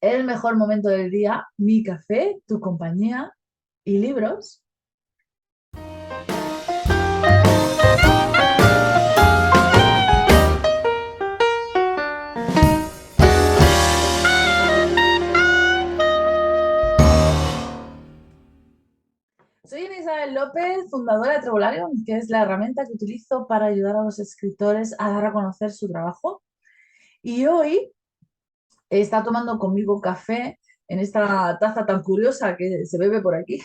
el mejor momento del día, mi café, tu compañía y libros. Soy Isabel López, fundadora de Trevolarium, que es la herramienta que utilizo para ayudar a los escritores a dar a conocer su trabajo. Y hoy está tomando conmigo café en esta taza tan curiosa que se bebe por aquí.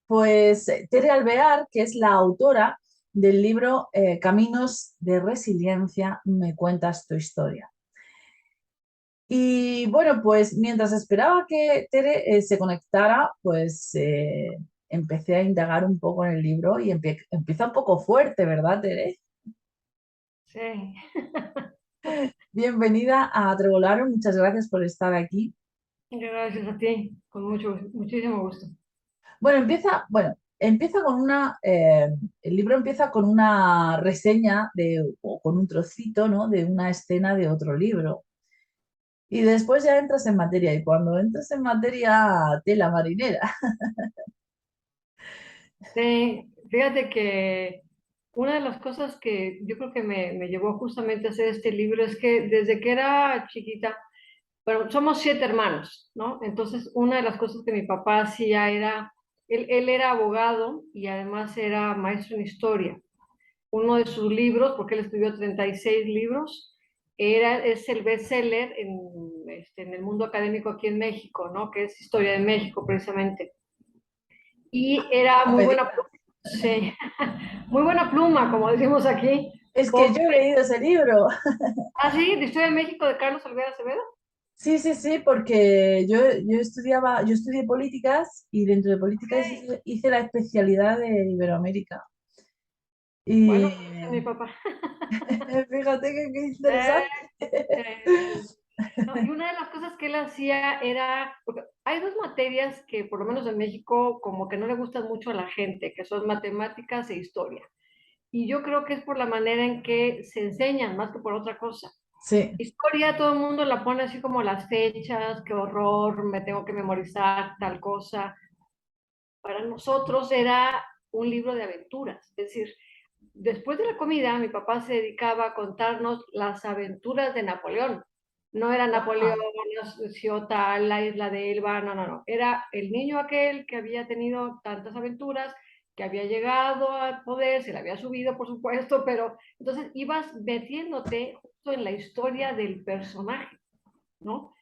Pues Tere Alvear, que es la autora del libro Caminos de Resiliencia, me cuentas tu historia. Y bueno, pues mientras esperaba que Tere se conectara, pues empecé a indagar un poco en el libro y empieza un poco fuerte, ¿verdad, Tere? Sí, Bienvenida a Trevolaro, muchas gracias por estar aquí. gracias a ti, con muchísimo gusto. Empieza con el libro empieza con una reseña o con un trocito, ¿no? De una escena de otro libro. Y después ya entras en materia, y cuando entras en materia, tela marinera. Sí, fíjate que una de las cosas que yo creo que me llevó justamente a hacer este libro es que desde que era chiquita, bueno, somos 7 hermanos, ¿no? Entonces, una de las cosas que mi papá hacía era, él era abogado y además era maestro en historia. Uno de sus libros, porque él escribió 36 libros, es el bestseller en el mundo académico aquí en México, ¿no? Que es Historia de México, precisamente. Y era No muy me buena digas. pluma, sí, muy buena pluma, como decimos aquí. Es que Porque, yo he leído ese libro. sí, de Historia de México de Carlos Alvear Acevedo. Sí, sí, sí, porque yo estudié políticas y dentro de políticas Ok, hice la especialidad de Iberoamérica. bueno, Y pues ese es mi papá. fíjate qué Eh, interesante. no, y una de las cosas que él hacía era, porque hay dos materias que por lo menos en México como que no le gustan mucho a la gente, que son matemáticas e historia. Y yo creo que es por la manera en que se enseñan más que por otra cosa. Sí, Historia, todo el mundo la pone así como las fechas, qué horror, me tengo que memorizar tal cosa. Para nosotros era un libro de aventuras, es decir, después de la comida mi papá se dedicaba a contarnos las aventuras de Napoleón. No era Napoleón, wow, Ciota, la isla de Elba, no, no, no. Era el niño aquel que había tenido tantas aventuras, que había llegado al poder, se le había subido, por supuesto, pero entonces ibas metiéndote justo en la historia del personaje, ¿no?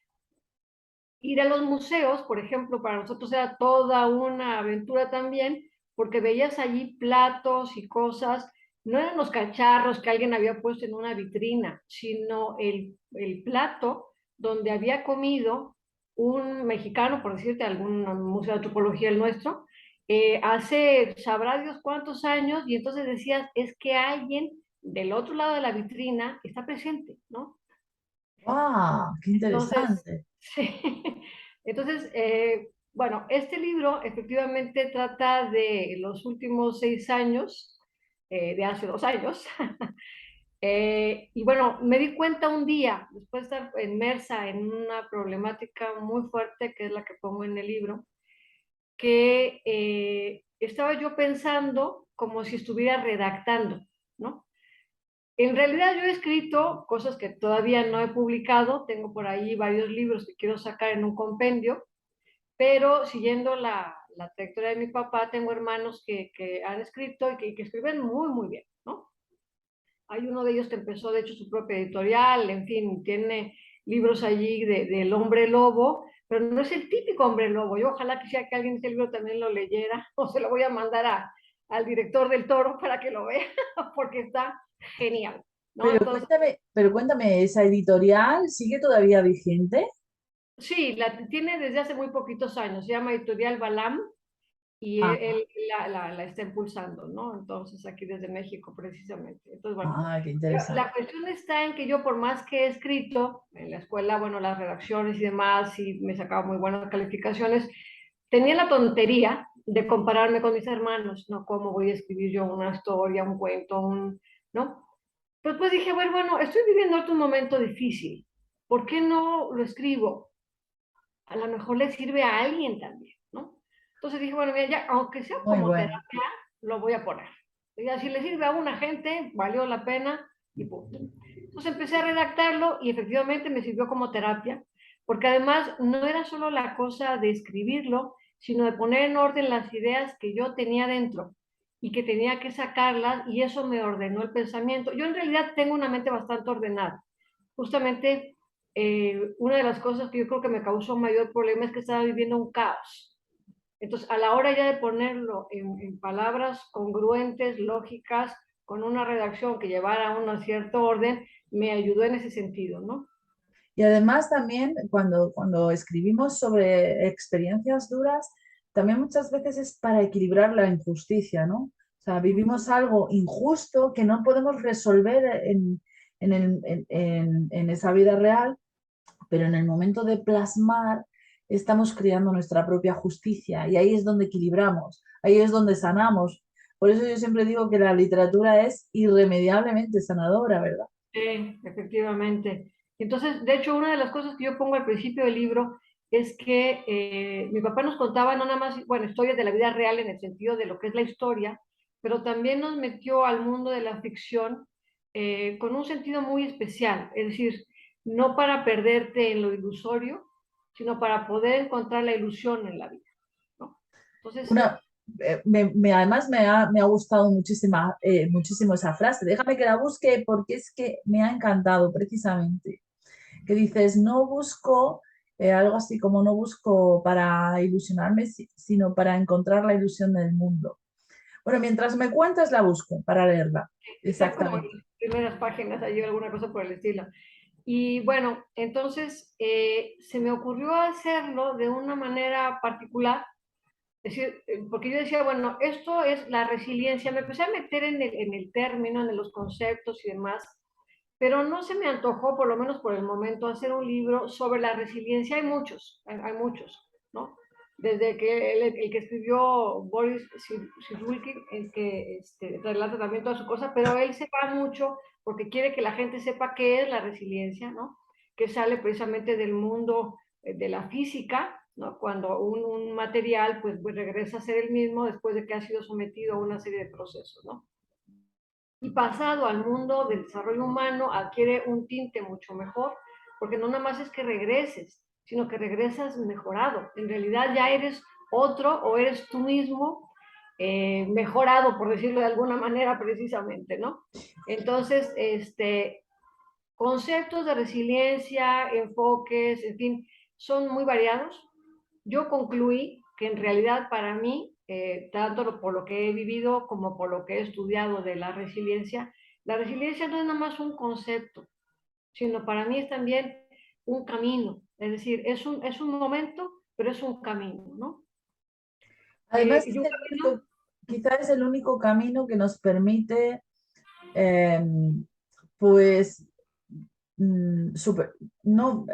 Ir a los museos, por ejemplo, para nosotros era toda una aventura también, porque veías allí platos y cosas, no eran los cacharros que alguien había puesto en una vitrina, sino el plato donde había comido un mexicano, por decirte, algún museo de antropología el nuestro, hace sabrá Dios cuántos años, y entonces decías, es que alguien del otro lado de la vitrina está presente, ¿no? wow, qué Entonces, interesante. sí. Entonces, bueno, este libro efectivamente trata de los últimos 6 años, de hace 2 años. Y bueno, me di cuenta un día, después de estar inmersa en una problemática muy fuerte, que es la que pongo en el libro, que estaba yo pensando como si estuviera redactando, ¿no? En realidad yo he escrito cosas que todavía no he publicado, tengo por ahí varios libros que quiero sacar en un compendio, pero siguiendo la trayectoria de mi papá, tengo hermanos que han escrito y que escriben muy, muy bien, ¿no? Hay uno de ellos que empezó, de hecho, su propia editorial, en fin, tiene libros allí del hombre lobo, pero no es el típico hombre lobo. Yo ojalá quisiera que alguien ese libro también lo leyera, o se lo voy a mandar al director del Toro para que lo vea, porque está genial, ¿no? Entonces, Pero cuéntame, ¿esa editorial sigue todavía vigente? sí, la tiene desde hace muy poquitos años, se llama Editorial Balam y Ah, él la está impulsando, ¿no? Entonces, aquí desde México precisamente. Entonces, bueno, ah, qué la interesante. cuestión está en que yo, por más que he escrito en la escuela, bueno, las redacciones y demás, y me sacaba muy buenas calificaciones, tenía la tontería de compararme con mis hermanos, ¿no? ¿Cómo voy a escribir yo una historia, un cuento, ¿no? Pues dije, bueno, estoy viviendo otro momento difícil. ¿por qué no lo escribo? A lo mejor le sirve a alguien también, ¿no? Entonces dije, bueno, mira, ya, aunque sea Muy como bueno. terapia, lo voy a poner. Y si le sirve a una gente, valió la pena y punto. Entonces empecé a redactarlo y efectivamente me sirvió como terapia, porque además no era solo la cosa de escribirlo, sino de poner en orden las ideas que yo tenía dentro y que tenía que sacarlas, y eso me ordenó el pensamiento. Yo en realidad tengo una mente bastante ordenada. Justamente una de las cosas que yo creo que me causó mayor problema es que estaba viviendo un caos. Entonces, a la hora ya de ponerlo palabras congruentes, lógicas, con una redacción que llevara a un cierto orden, me ayudó en ese sentido, ¿no? Y además también cuando escribimos sobre experiencias duras, también muchas veces es para equilibrar la injusticia, ¿no? O sea, vivimos algo injusto que no podemos resolver en esa vida real, pero en el momento de plasmar estamos creando nuestra propia justicia y ahí es donde equilibramos, ahí es donde sanamos. Por eso yo siempre digo que la literatura es irremediablemente sanadora, ¿verdad? Sí, efectivamente. Entonces, de hecho, una de las cosas que yo pongo al principio del libro es que mi papá nos contaba no nada más, bueno, historias de la vida real en el sentido de lo que es la historia, pero también nos metió al mundo de la ficción con un sentido muy especial, es decir, no para perderte en lo ilusorio, sino para poder encontrar la ilusión en la vida, ¿no? Entonces, Una, además me ha gustado muchísimo esa frase. Déjame que la busque porque es que me ha encantado precisamente. Que dices, no busco algo así como no busco para ilusionarme, sino para encontrar la ilusión del mundo. Bueno, mientras me cuentas la busco para leerla. está como en Exactamente. las primeras páginas, hay alguna cosa por el estilo. Y bueno, entonces se me ocurrió hacerlo de una manera particular, es decir, porque yo decía, bueno, esto es la resiliencia, me empecé a meter en el término, en los conceptos y demás, pero no se me antojó, por lo menos por el momento, hacer un libro sobre la resiliencia. Hay muchos, hay muchos, ¿no? Desde que el que escribió Boris Cyrulnik, el que relata también toda su cosa, pero él se va mucho porque quiere que la gente sepa qué es la resiliencia, ¿no? Que sale precisamente del mundo de la física, ¿no? Cuando un material pues regresa a ser el mismo después de que ha sido sometido a una serie de procesos, ¿no? Y pasado al mundo del desarrollo humano adquiere un tinte mucho mejor, porque no nada más es que regreses, sino que regresas mejorado. En realidad ya eres otro o eres tú mismo mejorado, por decirlo de alguna manera precisamente, ¿no? Entonces, conceptos de resiliencia, enfoques, en fin, son muy variados. Yo concluí que en realidad para mí, tanto por lo que he vivido como por lo que he estudiado de la resiliencia no es nada más un concepto, sino para mí es también un camino. Es decir, es un momento, pero es un camino, ¿no? Además, Y un camino, quizás es el único camino que nos permite, eh, pues, no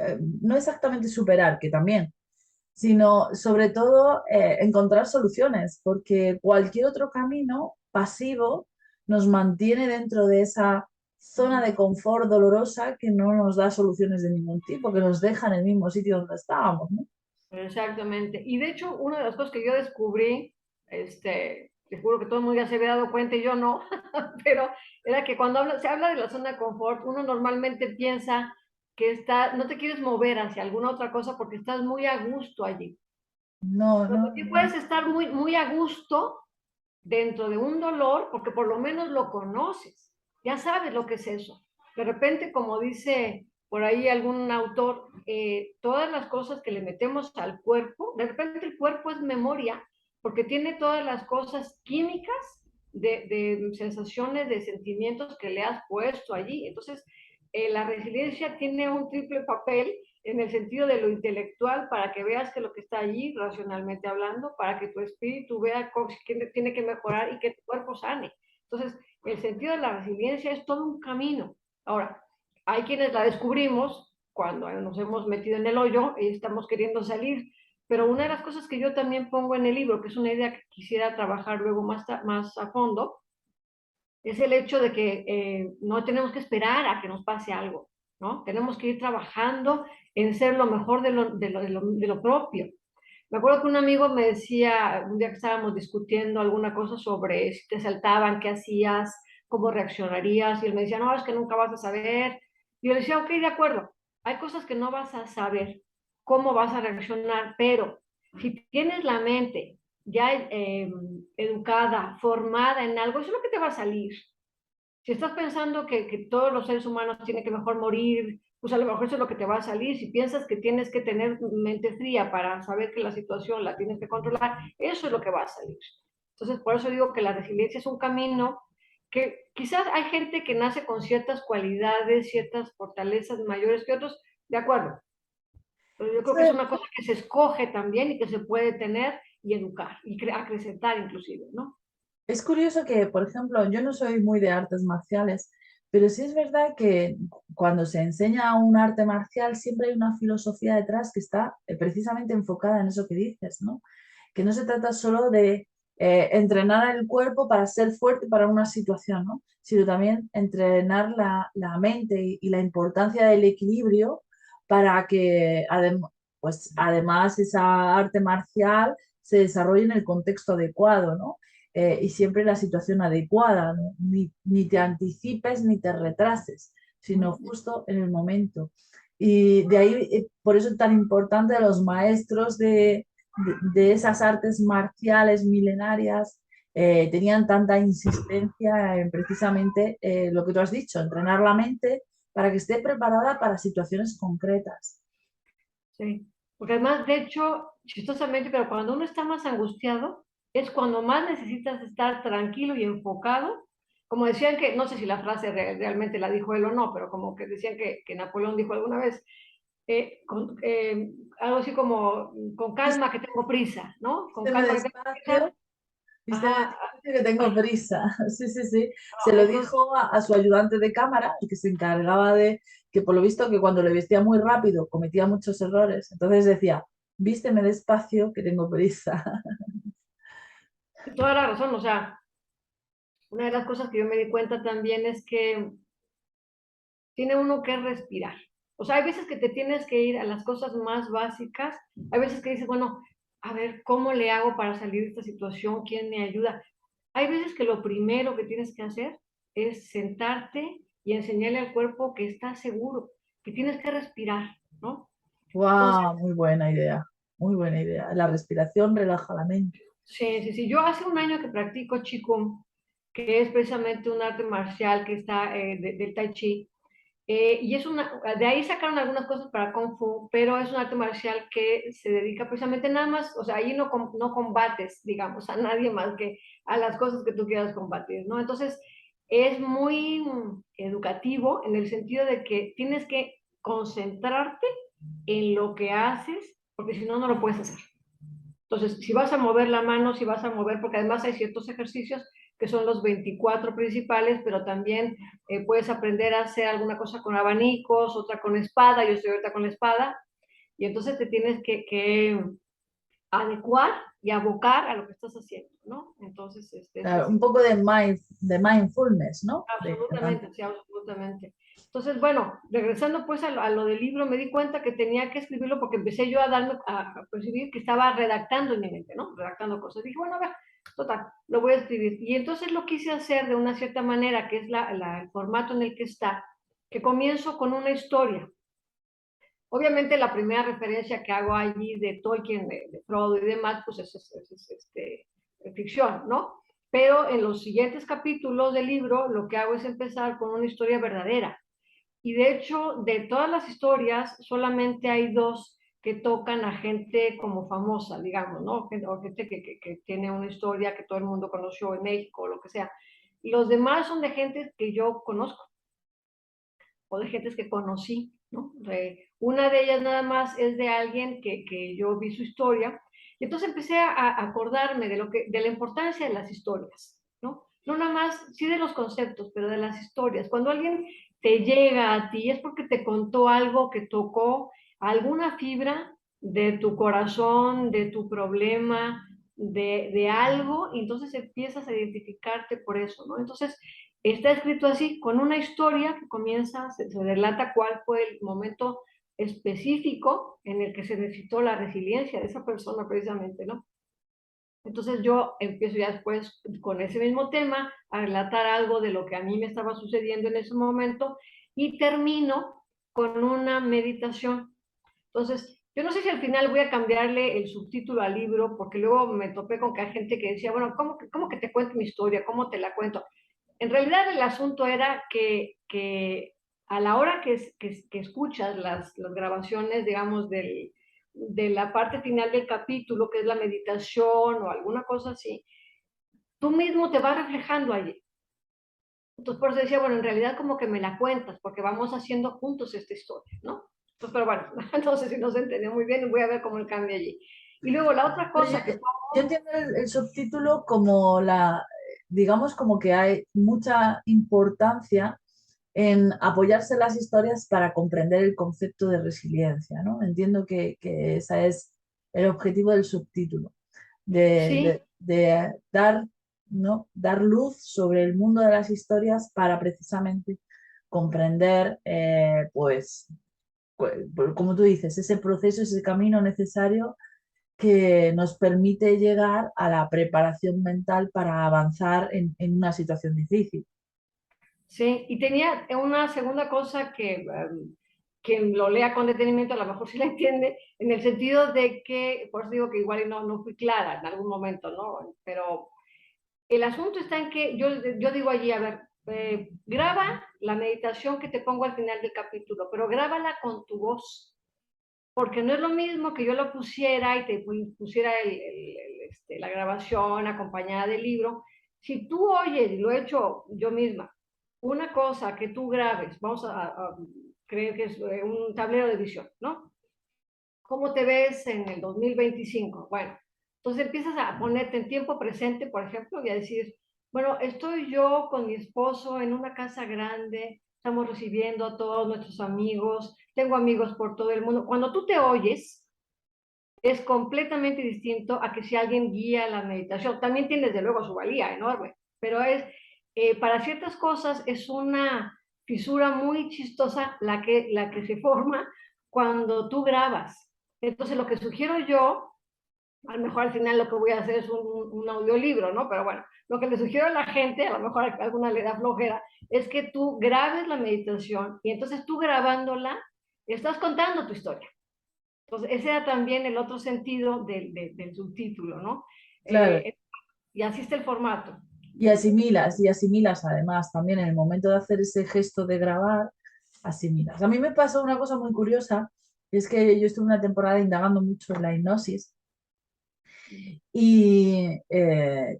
exactamente superar, que también, sino sobre todo encontrar soluciones, porque cualquier otro camino pasivo nos mantiene dentro de esa zona de confort dolorosa que no nos da soluciones de ningún tipo, que nos deja en el mismo sitio donde estábamos, ¿no? exactamente. Y de hecho, una de las cosas que yo descubrí, te juro que todo el mundo ya se había dado cuenta y yo no, pero era que cuando se habla de la zona de confort, uno normalmente piensa que no te quieres mover hacia alguna otra cosa porque estás muy a gusto allí. No, Pero no, también no. puedes estar muy, muy a gusto dentro de un dolor porque por lo menos lo conoces, ya sabes lo que es eso. De repente, como dice por ahí algún autor, todas las cosas que le metemos al cuerpo, de repente el cuerpo es memoria porque tiene todas las cosas químicas de sensaciones, de sentimientos que le has puesto allí. Entonces, la resiliencia tiene un triple papel en el sentido de lo intelectual, para que veas que lo que está allí, racionalmente hablando, para que tu espíritu vea que tiene que mejorar y que tu cuerpo sane. Entonces, el sentido de la resiliencia es todo un camino. Ahora, hay quienes la descubrimos cuando nos hemos metido en el hoyo y estamos queriendo salir, pero una de las cosas que yo también pongo en el libro, que es una idea que quisiera trabajar luego más a fondo, es el hecho de que no tenemos que esperar a que nos pase algo. ¿no? Tenemos que ir trabajando en ser lo mejor de lo propio. Me acuerdo que un amigo me decía, un día que estábamos discutiendo alguna cosa sobre si te saltaban, qué hacías, cómo reaccionarías, y él me decía, no, es que nunca vas a saber. Y yo le decía, ok, de acuerdo, hay cosas que no vas a saber cómo vas a reaccionar, pero si tienes la mente ya educada, formada en algo, eso es lo que te va a salir. Si estás pensando que todos los seres humanos tienen que mejor morir, pues a lo mejor eso es lo que te va a salir. Si piensas que tienes que tener mente fría para saber que la situación la tienes que controlar, eso es lo que va a salir. Entonces, por eso digo que la resiliencia es un camino que quizás hay gente que nace con ciertas cualidades, ciertas fortalezas mayores que otros, de acuerdo. Pero yo creo que es una cosa que se escoge también y que se puede tener y educar y acrecentar inclusive, ¿no? Es curioso que, por ejemplo, yo no soy muy de artes marciales, pero sí es verdad que cuando se enseña un arte marcial siempre hay una filosofía detrás que está precisamente enfocada en eso que dices, ¿no? Que no se trata solo de entrenar el cuerpo para ser fuerte para una situación, ¿no? Sino también entrenar la mente y la importancia del equilibrio para que pues, además esa arte marcial se desarrolle en el contexto adecuado, ¿no? Y siempre en la situación adecuada, ¿no? Ni te anticipes ni te retrases, sino justo en el momento. Y de ahí, por eso es tan importante los maestros de esas artes marciales milenarias, tenían tanta insistencia en precisamente lo que tú has dicho, entrenar la mente para que esté preparada para situaciones concretas. Sí, porque además, de hecho, chistosamente, pero cuando uno está más angustiado, es cuando más necesitas estar tranquilo y enfocado. Como decían que, no sé si la frase realmente la dijo él o no, pero como que decían que Napoleón dijo alguna vez, algo así como, con calma que tengo prisa, ¿no? Con Vísteme calma que tengo prisa. despacio, vísteme Ajá, despacio que tengo prisa. Sí, sí, sí. Se no, lo entonces, dijo a su ayudante de cámara, el que se encargaba de que por lo visto que cuando le vestía muy rápido cometía muchos errores. Entonces decía, vísteme despacio que tengo prisa. toda la razón, o sea, una de las cosas que yo me di cuenta también es que tiene uno que respirar. O sea, hay veces que te tienes que ir a las cosas más básicas, hay veces que dices, bueno, a ver, ¿cómo le hago para salir de esta situación? ¿Quién me ayuda? Hay veces que lo primero que tienes que hacer es sentarte y enseñarle al cuerpo que está seguro, que tienes que respirar, ¿no? Entonces, ¡Wow! Muy buena idea. Muy buena idea. La respiración relaja la mente. sí, sí, sí. Yo hace un año que practico Qigong, que es precisamente un arte marcial que está del Tai Chi. Y es de ahí sacaron algunas cosas para Kung Fu, pero es un arte marcial que se dedica precisamente nada más, o sea, ahí no combates, digamos, a nadie más que a las cosas que tú quieras combatir, ¿no? Entonces, es muy educativo en el sentido de que tienes que concentrarte en lo que haces, porque si no, no lo puedes hacer. Entonces, si vas a mover la mano, si vas a mover, porque además hay ciertos ejercicios que son los 24 principales, pero también puedes aprender a hacer alguna cosa con abanicos, otra con espada, yo estoy ahorita con la espada, y entonces te tienes que adecuar y abocar a lo que estás haciendo, ¿no? Entonces, eso Claro, es un poco de mindfulness, ¿no? absolutamente, sí, absolutamente. Entonces, bueno, regresando pues a lo del libro, me di cuenta que tenía que escribirlo porque empecé yo a percibir que estaba redactando en mi mente, ¿no? Redactando cosas. Dije, bueno, a ver, total, lo voy a escribir. Y entonces lo quise hacer de una cierta manera, que es el formato en el que está, que comienzo con una historia. Obviamente la primera referencia que hago allí de Tolkien, de Frodo y demás, pues es ficción, ¿no? Pero en los siguientes capítulos del libro lo que hago es empezar con una historia verdadera. Y de hecho, de todas las historias, solamente hay dos que tocan a gente como famosa, digamos, ¿no? O gente que tiene una historia que todo el mundo conoció en México o lo que sea. Y los demás son de gente que yo conozco o de gentes que conocí, ¿no? Una de ellas nada más es de alguien que yo vi su historia, y entonces empecé a acordarme de la importancia de las historias, ¿no? No nada más, sí de los conceptos, pero de las historias. Cuando alguien te llega a ti es porque te contó algo que tocó alguna fibra de tu corazón, de tu problema, de algo, y entonces empiezas a identificarte por eso, ¿no? Entonces, está escrito así, con una historia que comienza, se relata cuál fue el momento específico en el que se necesitó la resiliencia de esa persona precisamente, ¿no? Entonces yo empiezo ya después con ese mismo tema a relatar algo de lo que a mí me estaba sucediendo en ese momento y termino con una meditación. Entonces, yo no sé si al final voy a cambiarle el subtítulo al libro, porque luego me topé con que hay gente que decía, bueno, cómo que te cuento mi historia? ¿Cómo te la cuento? En realidad el asunto era que a la hora que escuchas las grabaciones, digamos, de la parte final del capítulo, que es la meditación o alguna cosa así, tú mismo te vas reflejando allí. Entonces, por eso decía, bueno, en realidad como que me la cuentas, porque vamos haciendo juntos esta historia, ¿no? Entonces, pero bueno, entonces si no se entendió muy bien, voy a ver cómo el cambia allí. Y luego la otra Pero yo, cosa que yo entiendo el subtítulo como digamos, como que hay mucha importancia en apoyarse en las historias para comprender el concepto de resiliencia, ¿no? Entiendo que ese es el objetivo del subtítulo, sí, de dar, ¿no? Dar luz sobre el mundo de las historias para precisamente comprender, como tú dices, ese proceso, ese camino necesario que nos permite llegar a la preparación mental para avanzar en una situación difícil. sí, y tenía una segunda cosa que quien lo lea con detenimiento a lo mejor sí la entiende, en el sentido de que, por eso digo que igual no fui clara en algún momento, ¿no? Pero el asunto está en que yo digo allí, a ver, graba la meditación que te pongo al final del capítulo, pero grábala con tu voz, porque no es lo mismo que yo lo pusiera y te pusiera la grabación acompañada del libro. Si tú oyes, y lo he hecho yo misma, una cosa que tú grabes, vamos a creer que es un tablero de visión, ¿no? ¿Cómo te ves en el 2025? Bueno, entonces empiezas a ponerte en tiempo presente, por ejemplo, y a decir, bueno, estoy yo con mi esposo en una casa grande, estamos recibiendo a todos nuestros amigos, tengo amigos por todo el mundo. Cuando tú te oyes, es completamente distinto a que si alguien guía la meditación. También tiene desde luego su valía enorme, pero para ciertas cosas es una fisura muy chistosa la que se forma cuando tú grabas. Entonces lo que sugiero yo, a lo mejor al final lo que voy a hacer es un audiolibro, ¿no? Pero bueno, lo que le sugiero a la gente, a lo mejor a alguna le da flojera, es que tú grabes la meditación y entonces tú grabándola, estás contando tu historia. Entonces, ese era también el otro sentido del subtítulo, ¿no? Claro, Eh, y así está el formato. y asimilas además también en el momento de hacer ese gesto de grabar, asimilas. A mí me pasó una cosa muy curiosa, y es que yo estuve una temporada indagando mucho en la hipnosis y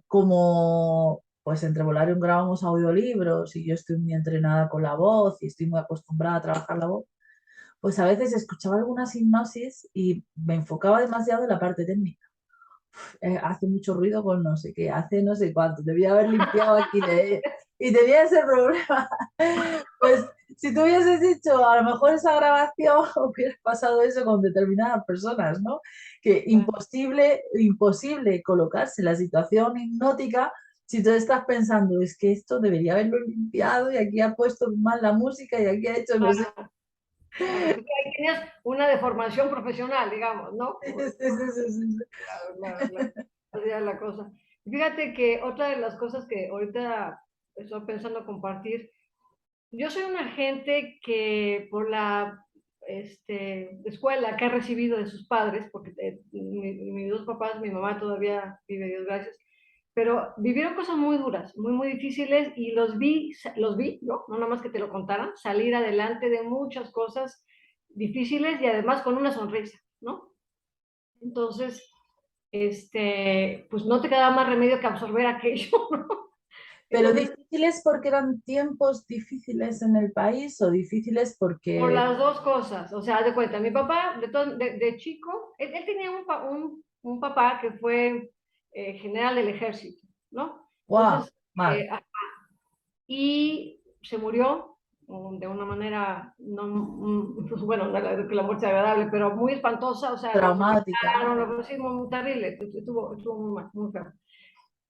como pues entre Volarium grabamos audiolibros y yo estoy muy entrenada con la voz y estoy muy acostumbrada a trabajar la voz, pues a veces escuchaba algunas hipnosis y me enfocaba demasiado en la parte técnica. Hace mucho ruido con no sé qué, hace no sé cuánto, debía haber limpiado aquí y tenía ese problema. Pues si tú hubieses dicho, a lo mejor esa grabación hubiera pasado eso con determinadas personas, ¿no? Que imposible colocarse en la situación hipnótica si tú estás pensando, es que esto debería haberlo limpiado y aquí ha puesto mal la música y aquí ha hecho no sé. Claro, claro. Tú ahí tenías una deformación profesional, digamos, ¿no? Sí, sí, sí, sí, sí. Claro, claro, claro. Así era la cosa. Fíjate que otra de las cosas que ahorita estoy pensando compartir, yo soy una gente que por la escuela que ha recibido de sus padres, porque mis dos papás, mi mamá todavía vive, Dios gracias, pero vivieron cosas muy duras, muy difíciles y los vi, no nada más que te lo contaran, salir adelante de muchas cosas difíciles y además con una sonrisa, ¿no? Entonces, pues no te quedaba más remedio que absorber aquello, ¿no? Pero Entonces, difíciles porque eran tiempos difíciles en el país o difíciles por porque, las dos cosas, o sea, haz de cuenta, mi papá de chico, él tenía un papá que fue general del ejército, ¿no? wow, Entonces, mal, y se murió de una manera, no, pues bueno, no que la muerte sea agradable, pero muy espantosa, o sea, lo traumática. secuestraron, lo sí, muy terrible, estuvo muy mal, muy feo.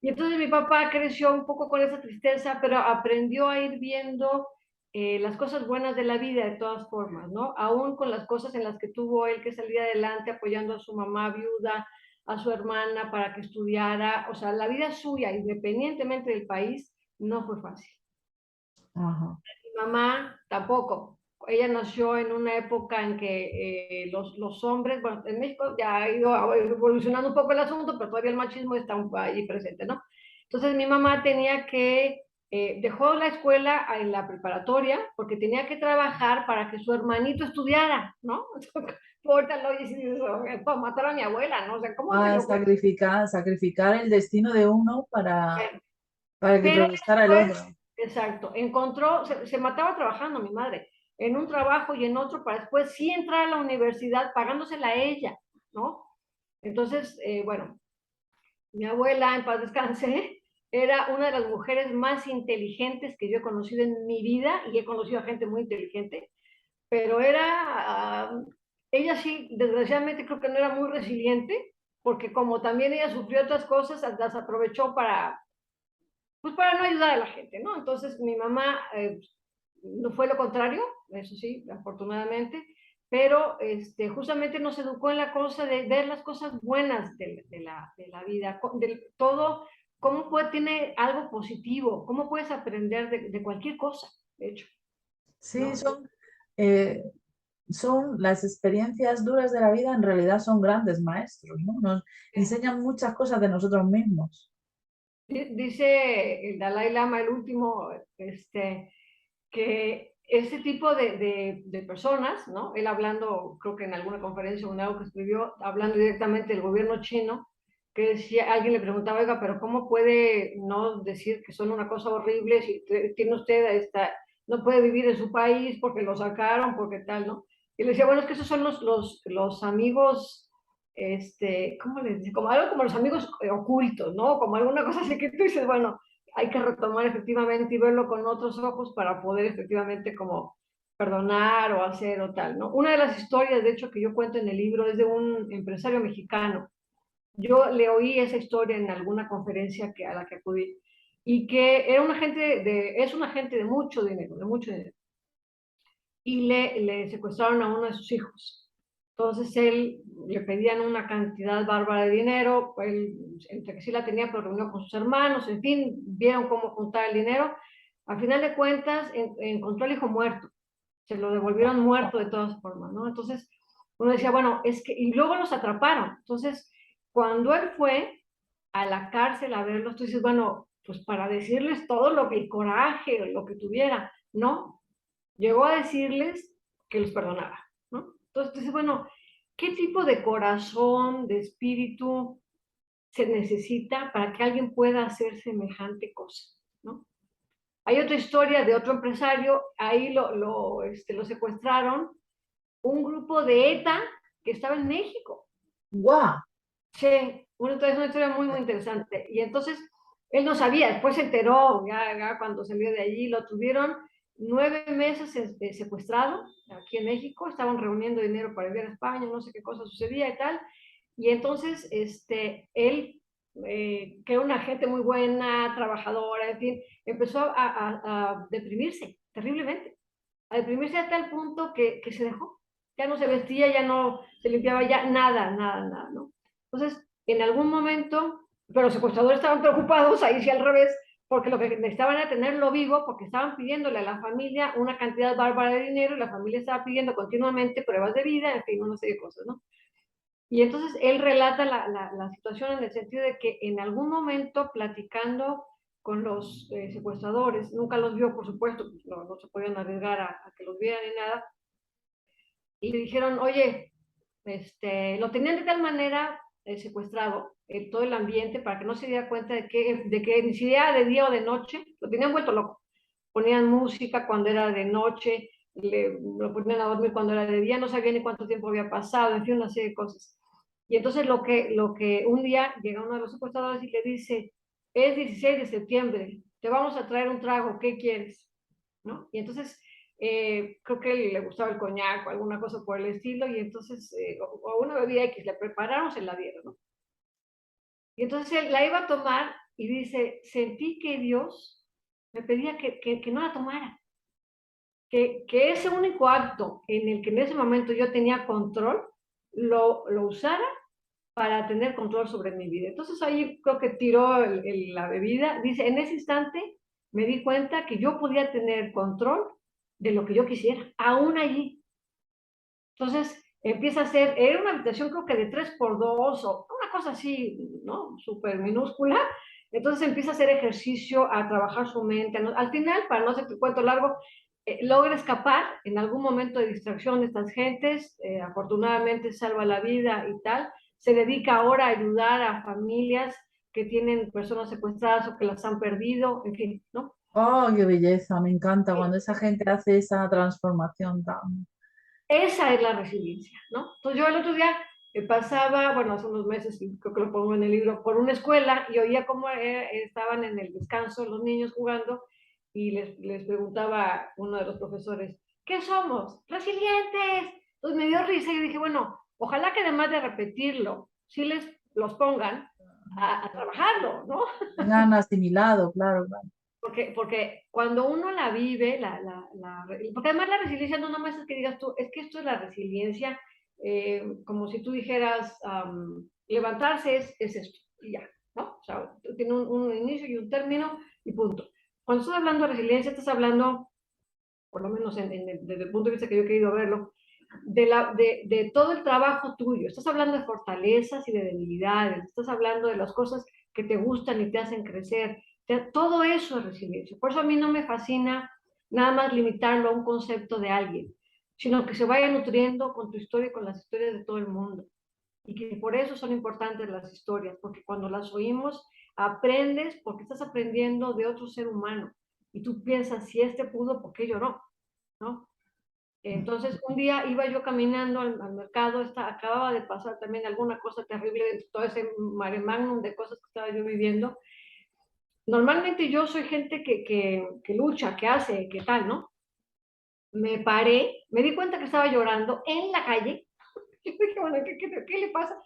Y entonces mi papá creció un poco con esa tristeza, pero aprendió a ir viendo las cosas buenas de la vida de todas formas, ¿no? Aún con las cosas en las que tuvo él que salir adelante apoyando a su mamá viuda, a su hermana para que estudiara, o sea, la vida suya, independientemente del país, no fue fácil. Ajá. Mi mamá tampoco. Ella nació en una época en que los hombres, bueno, en México ya ha ido evolucionando un poco el asunto, pero todavía el machismo está ahí presente, ¿no? Entonces mi mamá tenía que, dejó la escuela en la preparatoria porque tenía que trabajar para que su hermanito estudiara, ¿no? Ahorita lo oyes y dices, para matar a mi abuela, ¿no? O sea, ¿cómo se A le ocurre? sacrificar el destino de uno para que Pero progresara el otro. después, exacto, encontró, se mataba trabajando mi madre, en un trabajo y en otro, para después sí entrar a la universidad pagándosela a ella, ¿no? Entonces, bueno, mi abuela, en paz descanse, era una de las mujeres más inteligentes que yo he conocido en mi vida y he conocido a gente muy inteligente, pero ella sí, desgraciadamente creo que no era muy resiliente, porque como también ella sufrió otras cosas, las aprovechó pues para no ayudar a la gente, ¿no? Entonces mi mamá no fue lo contrario, eso sí, afortunadamente, pero justamente nos educó en la cosa de ver las cosas buenas de la vida, de todo, cómo tiene algo positivo, cómo puedes aprender de cualquier cosa, de hecho, Sí, ¿no? eh, son las experiencias duras de la vida, en realidad son grandes maestros, ¿no? Nos enseñan muchas cosas de nosotros mismos. Dice el Dalai Lama, el último, que ese tipo de personas, ¿no? Él hablando, creo que en alguna conferencia o en algo que escribió, hablando directamente del gobierno chino, que si alguien le preguntaba, oiga, pero ¿cómo puede no decir que son una cosa horrible si tiene usted no puede vivir en su país porque lo sacaron, porque tal, ¿no? Y le decía, bueno, es que esos son los amigos, ¿cómo les dice? Como algo como los amigos ocultos, ¿no? Como alguna cosa así que tú dices, bueno, hay que retomar efectivamente y verlo con otros ojos para poder efectivamente como perdonar o hacer o tal, ¿no? Una de las historias, de hecho, que yo cuento en el libro es de un empresario mexicano. Yo le oí esa historia en alguna conferencia a la que acudí y que era un agente es un agente de mucho dinero, y le secuestraron a uno de sus hijos. Entonces él le pedían una cantidad bárbara de dinero, él entre que sí la tenía, pero reunió con sus hermanos, en fin, vieron cómo juntar el dinero. Al final de cuentas, encontró al hijo muerto, se lo devolvieron muerto de todas formas, ¿no? Entonces uno decía, bueno, es que, y luego los atraparon. Entonces, cuando él fue a la cárcel a verlos, tú dices, bueno, pues para decirles todo lo que el coraje, lo que tuviera, ¿no? Llegó a decirles que los perdonaba, ¿no? Entonces, dices, bueno, ¿qué tipo de corazón, de espíritu se necesita para que alguien pueda hacer semejante cosa, ¿no? Hay otra historia de otro empresario, ahí lo secuestraron un grupo de ETA que estaba en México. ¡Guau! Sí, es una historia muy, muy interesante. Y entonces, él no sabía, después se enteró, ya cuando salió de allí, lo tuvieron 9 meses secuestrado aquí en México, estaban reuniendo dinero para ir a España, no sé qué cosa sucedía y tal. Y entonces, él, que era una gente muy buena, trabajadora, en fin, empezó a deprimirse terriblemente, a deprimirse a tal punto que se dejó. Ya no se vestía, ya no se limpiaba, ya nada, nada, nada, ¿no? Entonces, en algún momento, pero los secuestradores estaban preocupados, ahí sí al revés, porque lo que necesitaban era tenerlo vivo, porque estaban pidiéndole a la familia una cantidad bárbara de dinero y la familia estaba pidiendo continuamente pruebas de vida, en fin, una serie de cosas, ¿no? Y entonces él relata la situación en el sentido de que en algún momento platicando con los secuestradores, nunca los vio, por supuesto, pues no se podían arriesgar a que los vieran ni nada, y le dijeron, oye, lo tenían de tal manera secuestrado, todo el ambiente, para que no se diera cuenta de que ni siquiera de día o de noche, lo tenían vuelto loco. Ponían música cuando era de noche, lo ponían a dormir cuando era de día, no sabía ni cuánto tiempo había pasado, en fin, una serie de cosas. Y entonces lo que un día llega uno de los secuestradores y le dice, es 16 de septiembre, te vamos a traer un trago, ¿qué quieres? ¿No? Y entonces creo que le gustaba el coñac o alguna cosa por el estilo, y entonces, o una bebida X, le prepararon, se la dieron, ¿no? Y entonces él la iba a tomar y dice, sentí que Dios me pedía que no la tomara, que ese único acto en el que en ese momento yo tenía control, lo usara para tener control sobre mi vida. Entonces ahí creo que tiró la bebida. Dice, en ese instante me di cuenta que yo podía tener control de lo que yo quisiera, aún allí. Entonces empieza a ser, era una habitación creo que de 3x2 o una cosa así, ¿no? Súper minúscula. Entonces empieza a hacer ejercicio, a trabajar su mente. ¿No? Al final, para no hacer tu cuento largo, logra escapar en algún momento de distracción de estas gentes, afortunadamente salva la vida y tal. Se dedica ahora a ayudar a familias que tienen personas secuestradas o que las han perdido, en fin, ¿no? Oh, qué belleza, me encanta cuando esa gente hace esa transformación tan... Esa es la resiliencia, ¿no? Entonces yo el otro día pasaba, bueno, hace unos meses, creo que lo pongo en el libro, por una escuela y oía cómo estaban en el descanso los niños jugando y les preguntaba a uno de los profesores, ¿qué somos? Resilientes. Entonces me dio risa y dije, bueno, ojalá que además de repetirlo, sí los pongan a trabajarlo, ¿no? Tengan asimilado, claro, claro. Porque cuando uno la vive, porque además la resiliencia no nomás es que digas tú, es que esto es la resiliencia, como si tú dijeras, levantarse es esto, y ya, ¿no? O sea, tiene un inicio y un término y punto. Cuando estás hablando de resiliencia, estás hablando, por lo menos desde el punto de vista que yo he querido verlo, de todo el trabajo tuyo. Estás hablando de fortalezas y de debilidades, estás hablando de las cosas que te gustan y te hacen crecer. Todo eso es resiliencia. Por eso a mí no me fascina nada más limitarlo a un concepto de alguien, sino que se vaya nutriendo con tu historia y con las historias de todo el mundo. Y que por eso son importantes las historias, porque cuando las oímos, aprendes porque estás aprendiendo de otro ser humano. Y tú piensas, si este pudo, ¿por qué yo no? ¿No? Entonces, un día iba yo caminando al mercado, acababa de pasar también alguna cosa terrible de todo ese mare magnum de cosas que estaba yo viviendo. Normalmente yo soy gente que lucha, que hace, que tal, ¿no? Me paré, me di cuenta que estaba llorando en la calle. Yo dije, bueno, ¿qué le pasa?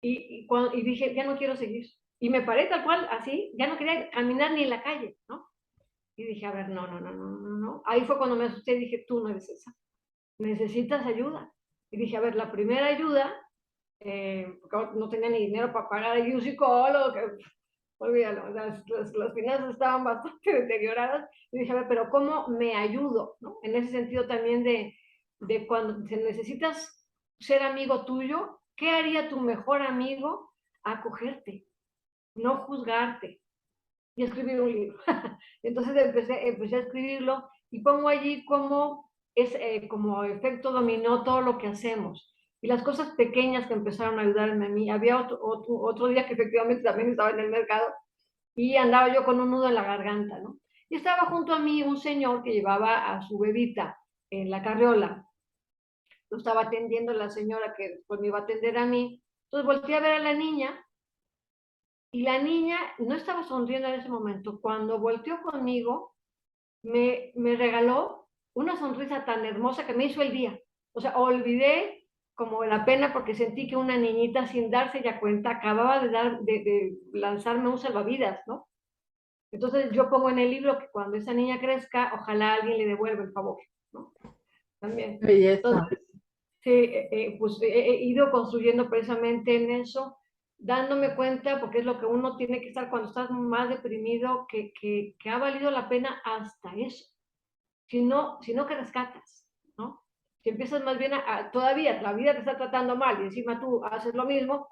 Y dije, ya no quiero seguir. Y me paré tal cual, así, ya no quería caminar ni en la calle, ¿no? Y dije, a ver, no, no, no, no, no, no. Ahí fue cuando me asusté y dije, tú no eres esa. Necesitas ayuda. Y dije, a ver, la primera ayuda, porque no tenía ni dinero para pagar a un psicólogo, que, olvídalo, las finanzas estaban bastante deterioradas. Y dije, a ver, pero ¿cómo me ayudo? ¿No? En ese sentido también de cuando necesitas ser amigo tuyo, ¿qué haría tu mejor amigo? Acogerte, no juzgarte y escribir un libro. Entonces empecé a escribirlo y pongo allí cómo es como efecto dominó todo lo que hacemos. Y las cosas pequeñas que empezaron a ayudarme a mí. Había otro día que efectivamente también estaba en el mercado y andaba yo con un nudo en la garganta, ¿no? Y estaba junto a mí un señor que llevaba a su bebita en la carriola. Lo estaba atendiendo la señora que después me iba a atender a mí. Entonces volteé a ver a la niña y la niña no estaba sonriendo en ese momento. Cuando volteó conmigo, me regaló una sonrisa tan hermosa que me hizo el día. O sea, olvidé como la pena porque sentí que una niñita sin darse ya cuenta acababa de lanzarme un salvavidas, ¿no? Entonces yo pongo en el libro que cuando esa niña crezca, ojalá alguien le devuelva el favor, ¿no? También. Qué belleza. Entonces, sí, pues he ido construyendo precisamente en eso, dándome cuenta, porque es lo que uno tiene que estar cuando estás más deprimido, que ha valido la pena hasta eso. Si no que rescatas, ¿no? Si empiezas más bien todavía la vida te está tratando mal y encima tú haces lo mismo,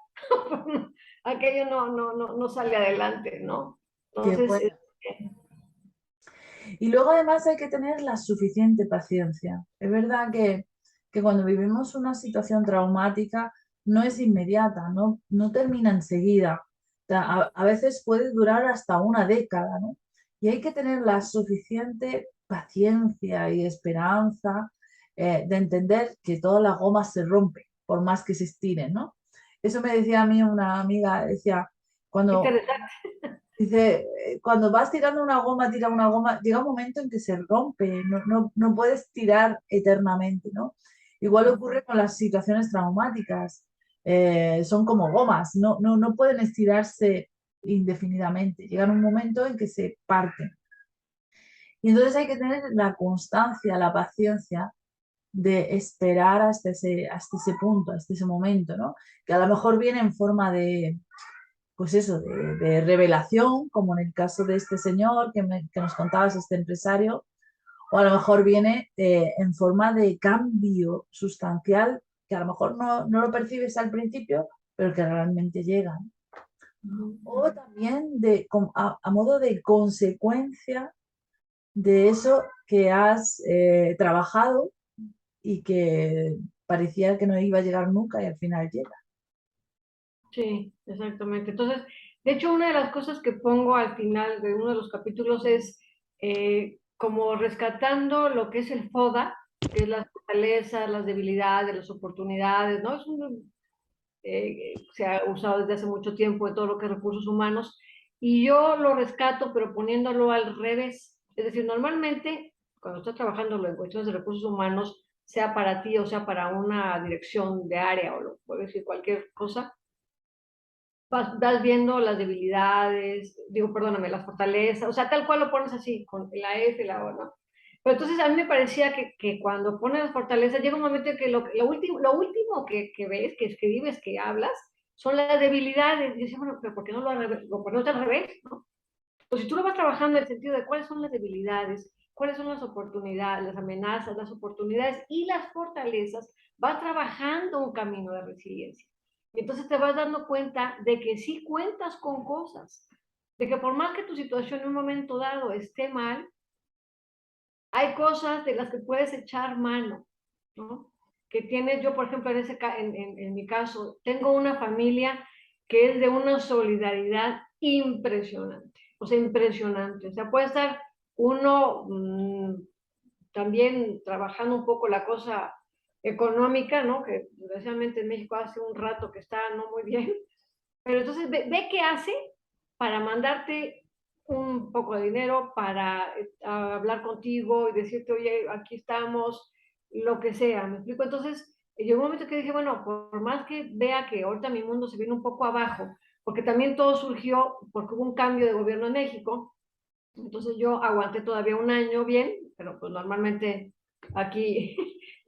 aquello no sale adelante, ¿no? Qué Entonces, bueno. Y luego además hay que tener la suficiente paciencia. Es verdad que cuando vivimos una situación traumática no es inmediata, no termina enseguida. O sea, a veces puede durar hasta una década, ¿no? Y hay que tener la suficiente paciencia y esperanza de entender que todas las gomas se rompen, por más que se estiren, ¿no? Eso me decía a mí una amiga, decía, cuando interesante. dice, cuando vas tirando una goma, tira una goma, llega un momento en que se rompe, no puedes tirar eternamente, ¿no? Igual ocurre con las situaciones traumáticas, son como gomas, no pueden estirarse indefinidamente. Llega un momento en que se parten. Y entonces hay que tener la constancia, la paciencia de esperar hasta ese punto, hasta ese momento, ¿no? Que a lo mejor viene en forma de, pues eso, de revelación, como en el caso de este señor que nos contabas, este empresario, o a lo mejor viene en forma de cambio sustancial que a lo mejor no lo percibes al principio, pero que realmente llega, ¿no? O también a modo de consecuencia de eso que has trabajado y que parecía que no iba a llegar nunca y al final llega. Sí, exactamente. Entonces, de hecho, una de las cosas que pongo al final de uno de los capítulos es como rescatando lo que es el FODA, que es las fortalezas, las debilidades, las oportunidades, ¿no? Se ha usado desde hace mucho tiempo en todo lo que es recursos humanos, y yo lo rescato, pero poniéndolo al revés. Es decir, normalmente, cuando estás trabajando en cuestiones de recursos humanos, sea para ti o sea para una dirección de área o lo puedo decir cualquier cosa, vas viendo las debilidades, digo, perdóname, las fortalezas, o sea, tal cual lo pones así, con la F y la O, ¿no? Pero entonces a mí me parecía que cuando pones las fortalezas, llega un momento en que lo último que ves, que escribes, que hablas, son las debilidades. Y yo decía, bueno, pero ¿por qué no lo pones al revés, no? Pues si tú lo vas trabajando en el sentido de cuáles son las debilidades, cuáles son las oportunidades, las amenazas, las oportunidades y las fortalezas, vas trabajando un camino de resiliencia. Y entonces te vas dando cuenta de que sí cuentas con cosas, de que por más que tu situación en un momento dado esté mal, hay cosas de las que puedes echar mano, ¿no? Que tienes, yo por ejemplo, en mi caso, tengo una familia que es de una solidaridad impresionante, o sea, impresionante. O sea, puede estar uno también trabajando un poco la cosa económica, ¿no? Que desgraciadamente en México hace un rato que está no muy bien, pero entonces ve qué hace para mandarte un poco de dinero, para hablar contigo y decirte, oye, aquí estamos, lo que sea, ¿me explico? Entonces, llegó un momento que dije, bueno, por más que vea que ahorita mi mundo se viene un poco abajo, porque también todo surgió porque hubo un cambio de gobierno en México, entonces yo aguanté todavía un año bien, pero pues normalmente aquí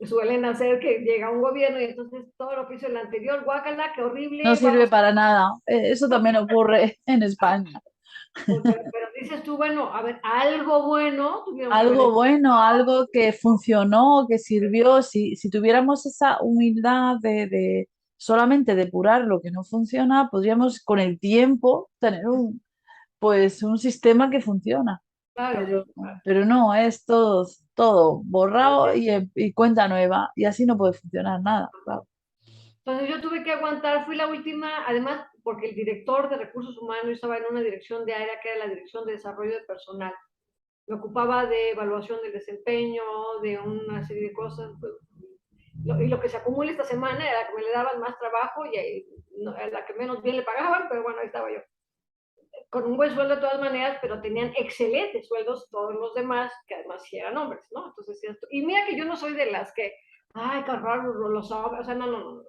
suelen hacer que llega un gobierno y entonces todo lo que hizo el anterior, guácala, qué No horrible, sirve vamos. para nada. Eso también ocurre en España. Pero dices tú, bueno, a ver, algo bueno tuvieron que haber Algo hecho. bueno, algo que funcionó, que sirvió. Si tuviéramos esa humildad de solamente depurar lo que no funciona, podríamos con el tiempo tener pues un sistema que funciona. Claro, Pero, pero no, es todo borrado y cuenta nueva. Y así no puede funcionar nada, claro. entonces yo tuve que aguantar, fui la última, además porque el director de recursos humanos estaba en una dirección de área que era la dirección de desarrollo de personal. Me ocupaba de evaluación del desempeño, de una serie de cosas, y lo que se acumula esta semana era que me le daban más trabajo y a la que menos bien le pagaban, pero bueno, ahí estaba yo. Con un buen sueldo de todas maneras, pero tenían excelentes sueldos todos los demás, que además sí eran hombres, ¿no? Entonces, y mira que yo no soy de las que, ay, qué raro los hombres, o sea, no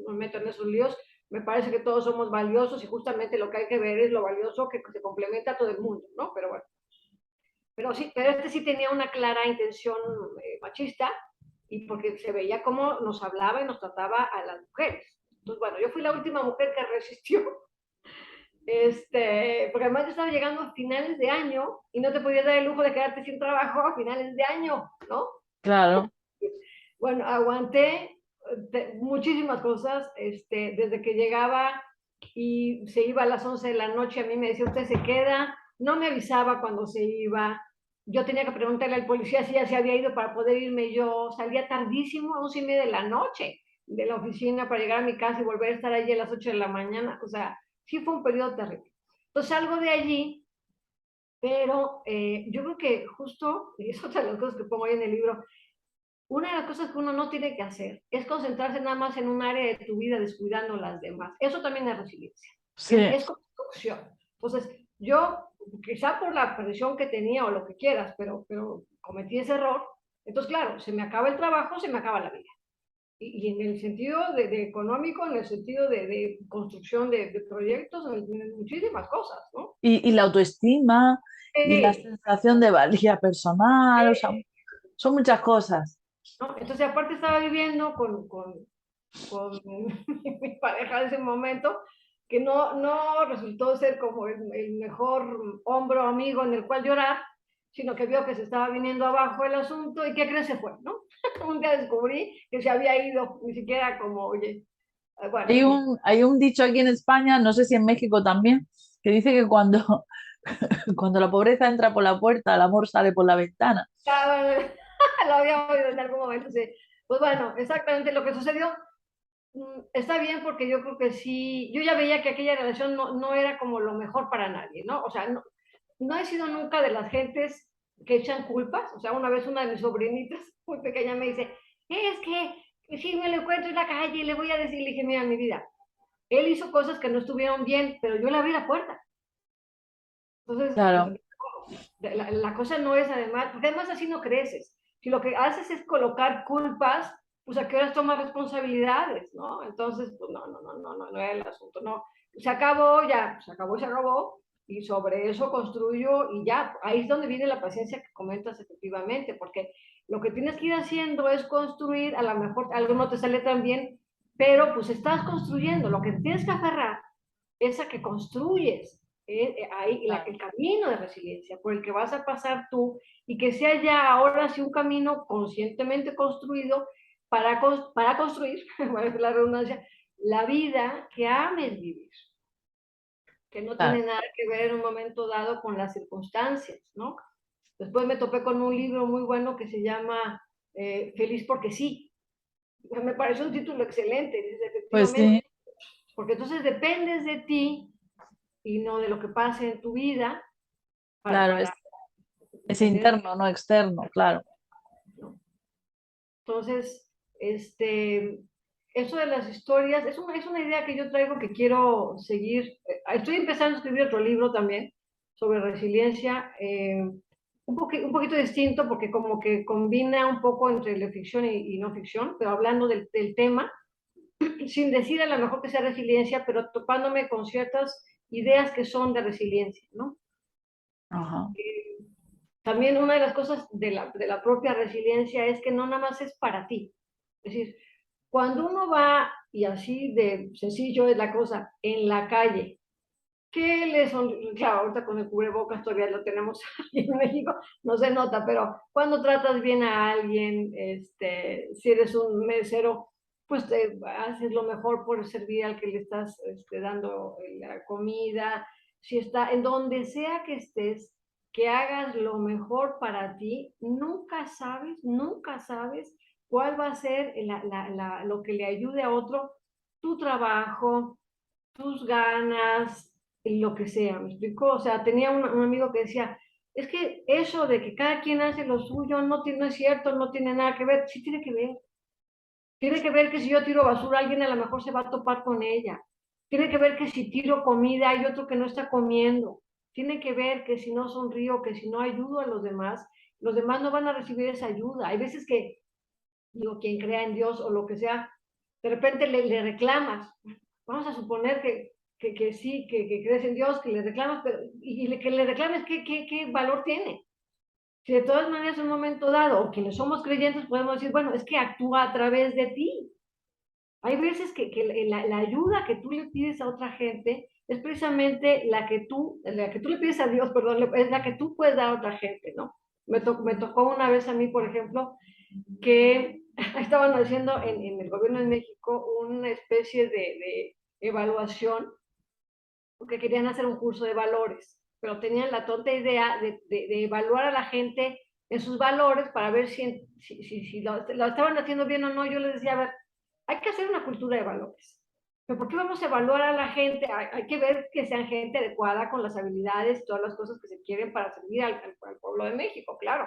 me meto en esos líos, me parece que todos somos valiosos y justamente lo que hay que ver es lo valioso que se complementa a todo el mundo, ¿no? Pero bueno, pero sí, pero este sí tenía una clara intención machista y porque se veía cómo nos hablaba y nos trataba a las mujeres. Entonces, bueno, yo fui la última mujer que resistió, porque además yo estaba llegando a finales de año y no te podías dar el lujo de quedarte sin trabajo a finales de año, ¿no? Claro. Bueno, aguanté muchísimas cosas, desde que llegaba y se iba a las 11 de la noche, a mí me decía, usted se queda, no me avisaba cuando se iba, yo tenía que preguntarle al policía si ya se había ido para poder irme yo, salía tardísimo, a 11:30 de la noche de la oficina para llegar a mi casa y volver a estar allí a las 8 de la mañana, o sea, sí fue un periodo terrible. Entonces salgo de allí, pero yo creo que justo, y es otra de las cosas que pongo ahí en el libro, una de las cosas que uno no tiene que hacer es concentrarse nada más en un área de tu vida descuidando las demás. Eso también es resiliencia, Sí, es construcción. Entonces, yo, quizá por la presión que tenía o lo que quieras, pero cometí ese error. Entonces, claro, se me acaba el trabajo, se me acaba la vida. y en el sentido de económico, en el sentido de construcción de proyectos, en muchísimas cosas, ¿no? Y la autoestima y la Sí, sensación de valía personal, o sea, son muchas cosas. ¿no? Entonces, aparte estaba viviendo con mi pareja de ese momento, que no resultó ser como el mejor hombro amigo en el cual llorar, sino que vio que se estaba viniendo abajo el asunto y ¿qué crees? Se fue, ¿no? Un día descubrí que se había ido, ni siquiera como, oye, bueno, en fin. Hay un dicho aquí en España, no sé si en México también, que dice que cuando, cuando la pobreza entra por la puerta, el amor sale por la ventana. Lo había oído en algún momento, sí. Pues bueno, exactamente lo que sucedió. Está bien porque yo creo que sí, yo ya veía que aquella relación no era como lo mejor para nadie, ¿no? O sea, no he sido nunca de las gentes que echan culpas. O sea, una vez una de mis sobrinitas muy pequeña me dice, es que si me lo encuentro en la calle le voy a decir, le dije, mira, mi vida, él hizo cosas que no estuvieron bien, pero yo le abrí la puerta. Entonces, pues, Claro, la cosa no es además, porque además así no creces. Si lo que haces es colocar culpas, pues a qué horas tomas responsabilidades, ¿no? Entonces, pues no era el asunto, no. Se acabó, ya, se acabó, y sobre eso construyo y ya, ahí es donde viene la paciencia que comentas efectivamente, porque lo que tienes que ir haciendo es construir, a lo mejor algo no te sale tan bien, pero pues estás construyendo, lo que tienes que aferrar es a que construyes ahí claro, el camino de resiliencia por el que vas a pasar tú y que sea ya ahora sí un camino conscientemente construido para construir, la redundancia, la vida que ames vivir, que no claro. tiene nada que ver en un momento dado con las circunstancias, ¿no? Después me topé con un libro muy bueno que se llama Feliz porque sí. Me parece un título excelente, dice, Pues efectivamente, sí, porque entonces dependes de ti y no de lo que pase en tu vida claro, para es tener, interno, no externo, claro. ¿no? Entonces, eso de las historias es una idea que yo traigo que quiero seguir. Estoy empezando a escribir otro libro también sobre resiliencia, un poquito distinto porque como que combina un poco entre la ficción y no ficción, pero hablando del tema, sin decir a lo mejor que sea resiliencia, pero topándome con ciertas ideas que son de resiliencia, ¿no? Ajá. También una de las cosas de la propia resiliencia es que no nada más es para ti. Es decir, cuando uno va, y así de sencillo es la cosa, en la calle, ¿qué le son? Claro, ahorita con el cubrebocas todavía lo tenemos aquí en México, no se nota, pero cuando tratas bien a alguien, si eres un mesero, pues te haces lo mejor por servir al que le estás dando la comida. Si está en donde sea que estés, que hagas lo mejor para ti, nunca sabes cuál va a ser lo que le ayude a otro, tu trabajo, tus ganas, lo que sea, ¿me explico? O sea, tenía un amigo que decía, es que eso de que cada quien hace lo suyo no es cierto, no tiene nada que ver, sí tiene que ver. Tiene que ver que si yo tiro basura, alguien a lo mejor se va a topar con ella. Tiene que ver que si tiro comida, hay otro que no está comiendo. Tiene que ver que si no sonrío, que si no ayudo a los demás no van a recibir esa ayuda. Hay veces que, digo, quien crea en Dios o lo que sea, de repente le reclamas. Vamos a suponer que sí, que crees en Dios, que le reclamas, pero, y que le reclames qué valor tiene. Si de todas maneras en un momento dado, o quienes somos creyentes podemos decir, bueno, es que actúa a través de ti. Hay veces que la ayuda que tú le pides a otra gente es precisamente la que tú le pides a Dios, perdón, es la que tú puedes dar a otra gente, ¿no? Me tocó una vez a mí, por ejemplo, que estaban haciendo en el gobierno de México una especie de evaluación, porque querían hacer un curso de valores, pero tenían la tonta idea de evaluar a la gente en sus valores para ver si lo estaban haciendo bien o no. Yo les decía, a ver, hay que hacer una cultura de valores. ¿Pero por qué vamos a evaluar a la gente? Hay que ver que sean gente adecuada con las habilidades y todas las cosas que se quieren para servir al pueblo de México, claro.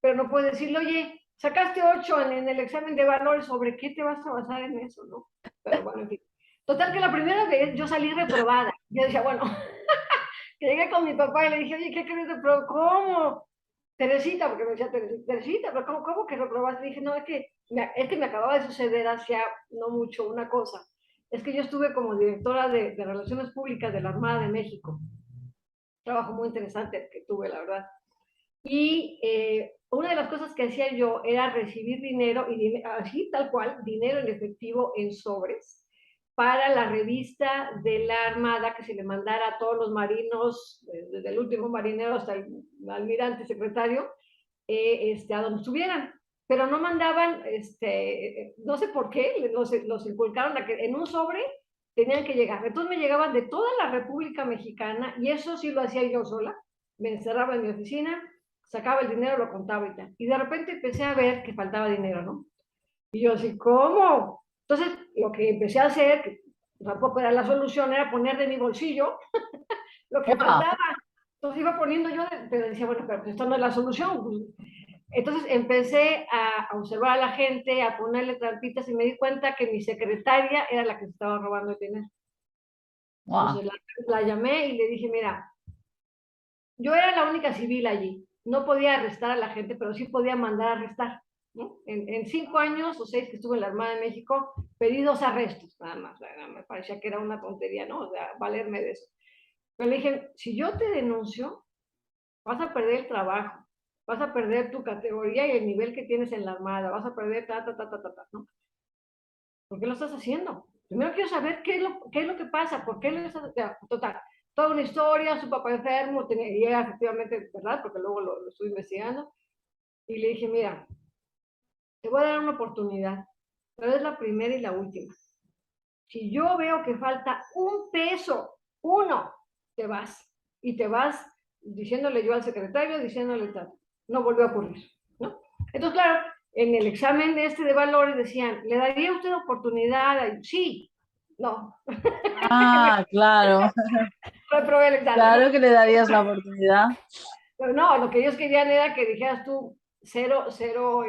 Pero no puedes decirle, oye, sacaste 8 en el examen de valores, ¿sobre qué te vas a basar en eso, no? Pero bueno, en fin. Total que la primera vez yo salí reprobada. Yo decía, bueno, que llegué con mi papá y le dije, oye, ¿qué crees de ¿Cómo? Teresita, porque me decía Teresita, pero ¿cómo que reprobaste? Le dije, no, es que es que me acababa de suceder hacía no mucho una cosa. Es que yo estuve como directora de Relaciones Públicas de la Armada de México. Trabajo muy interesante que tuve, la verdad. Y una de las cosas que hacía yo era recibir dinero, y así tal cual, dinero en efectivo en sobres, para la revista de la Armada que se le mandara a todos los marinos, desde el último marinero hasta el almirante secretario, a donde estuvieran. Pero no mandaban, no sé por qué, los inculcaron a que en un sobre tenían que llegar. Entonces me llegaban de toda la República Mexicana, y eso sí lo hacía yo sola. Me encerraba en mi oficina, sacaba el dinero, lo contaba y tal. Y de repente empecé a ver que faltaba dinero, ¿no? Y yo así, ¿cómo? Entonces, lo que empecé a hacer, que tampoco era la solución, era poner de mi bolsillo lo que ¡Guau! faltaba. Entonces iba poniendo yo, pero decía, bueno, pero esto no es la solución. Entonces empecé a observar a la gente, a ponerle trampitas, y me di cuenta que mi secretaria era la que se estaba robando el dinero. ¡Guau! Entonces la llamé y le dije, mira, yo era la única civil allí. No podía arrestar a la gente, pero sí podía mandar a arrestar. ¿No? En 5 años o 6 que estuve en la Armada de México, pedí 2 arrestos, nada más. Me parecía que era una tontería, ¿no? O sea, valerme de eso. Pero le dije, si yo te denuncio, vas a perder el trabajo, vas a perder tu categoría y el nivel que tienes en la Armada, vas a perder ¿no? ¿Por qué lo estás haciendo? Primero quiero saber qué es lo que pasa, por qué lo estás haciendo. Total, toda una historia, su papá enfermo, y era efectivamente verdad, porque luego lo estuve investigando, y le dije, mira, te voy a dar una oportunidad, pero es la primera y la última. Si yo veo que falta un peso, uno, te vas. Y te vas diciéndole yo al secretario, diciéndole tal. No volvió a ocurrir, ¿no? Entonces, claro, en el examen de valores decían, ¿le daría usted oportunidad? Sí, no, Ah, claro, reprobé el examen, ¿no? claro que le darías la oportunidad. Pero no, lo que ellos querían era que dijeras tú cero, cero,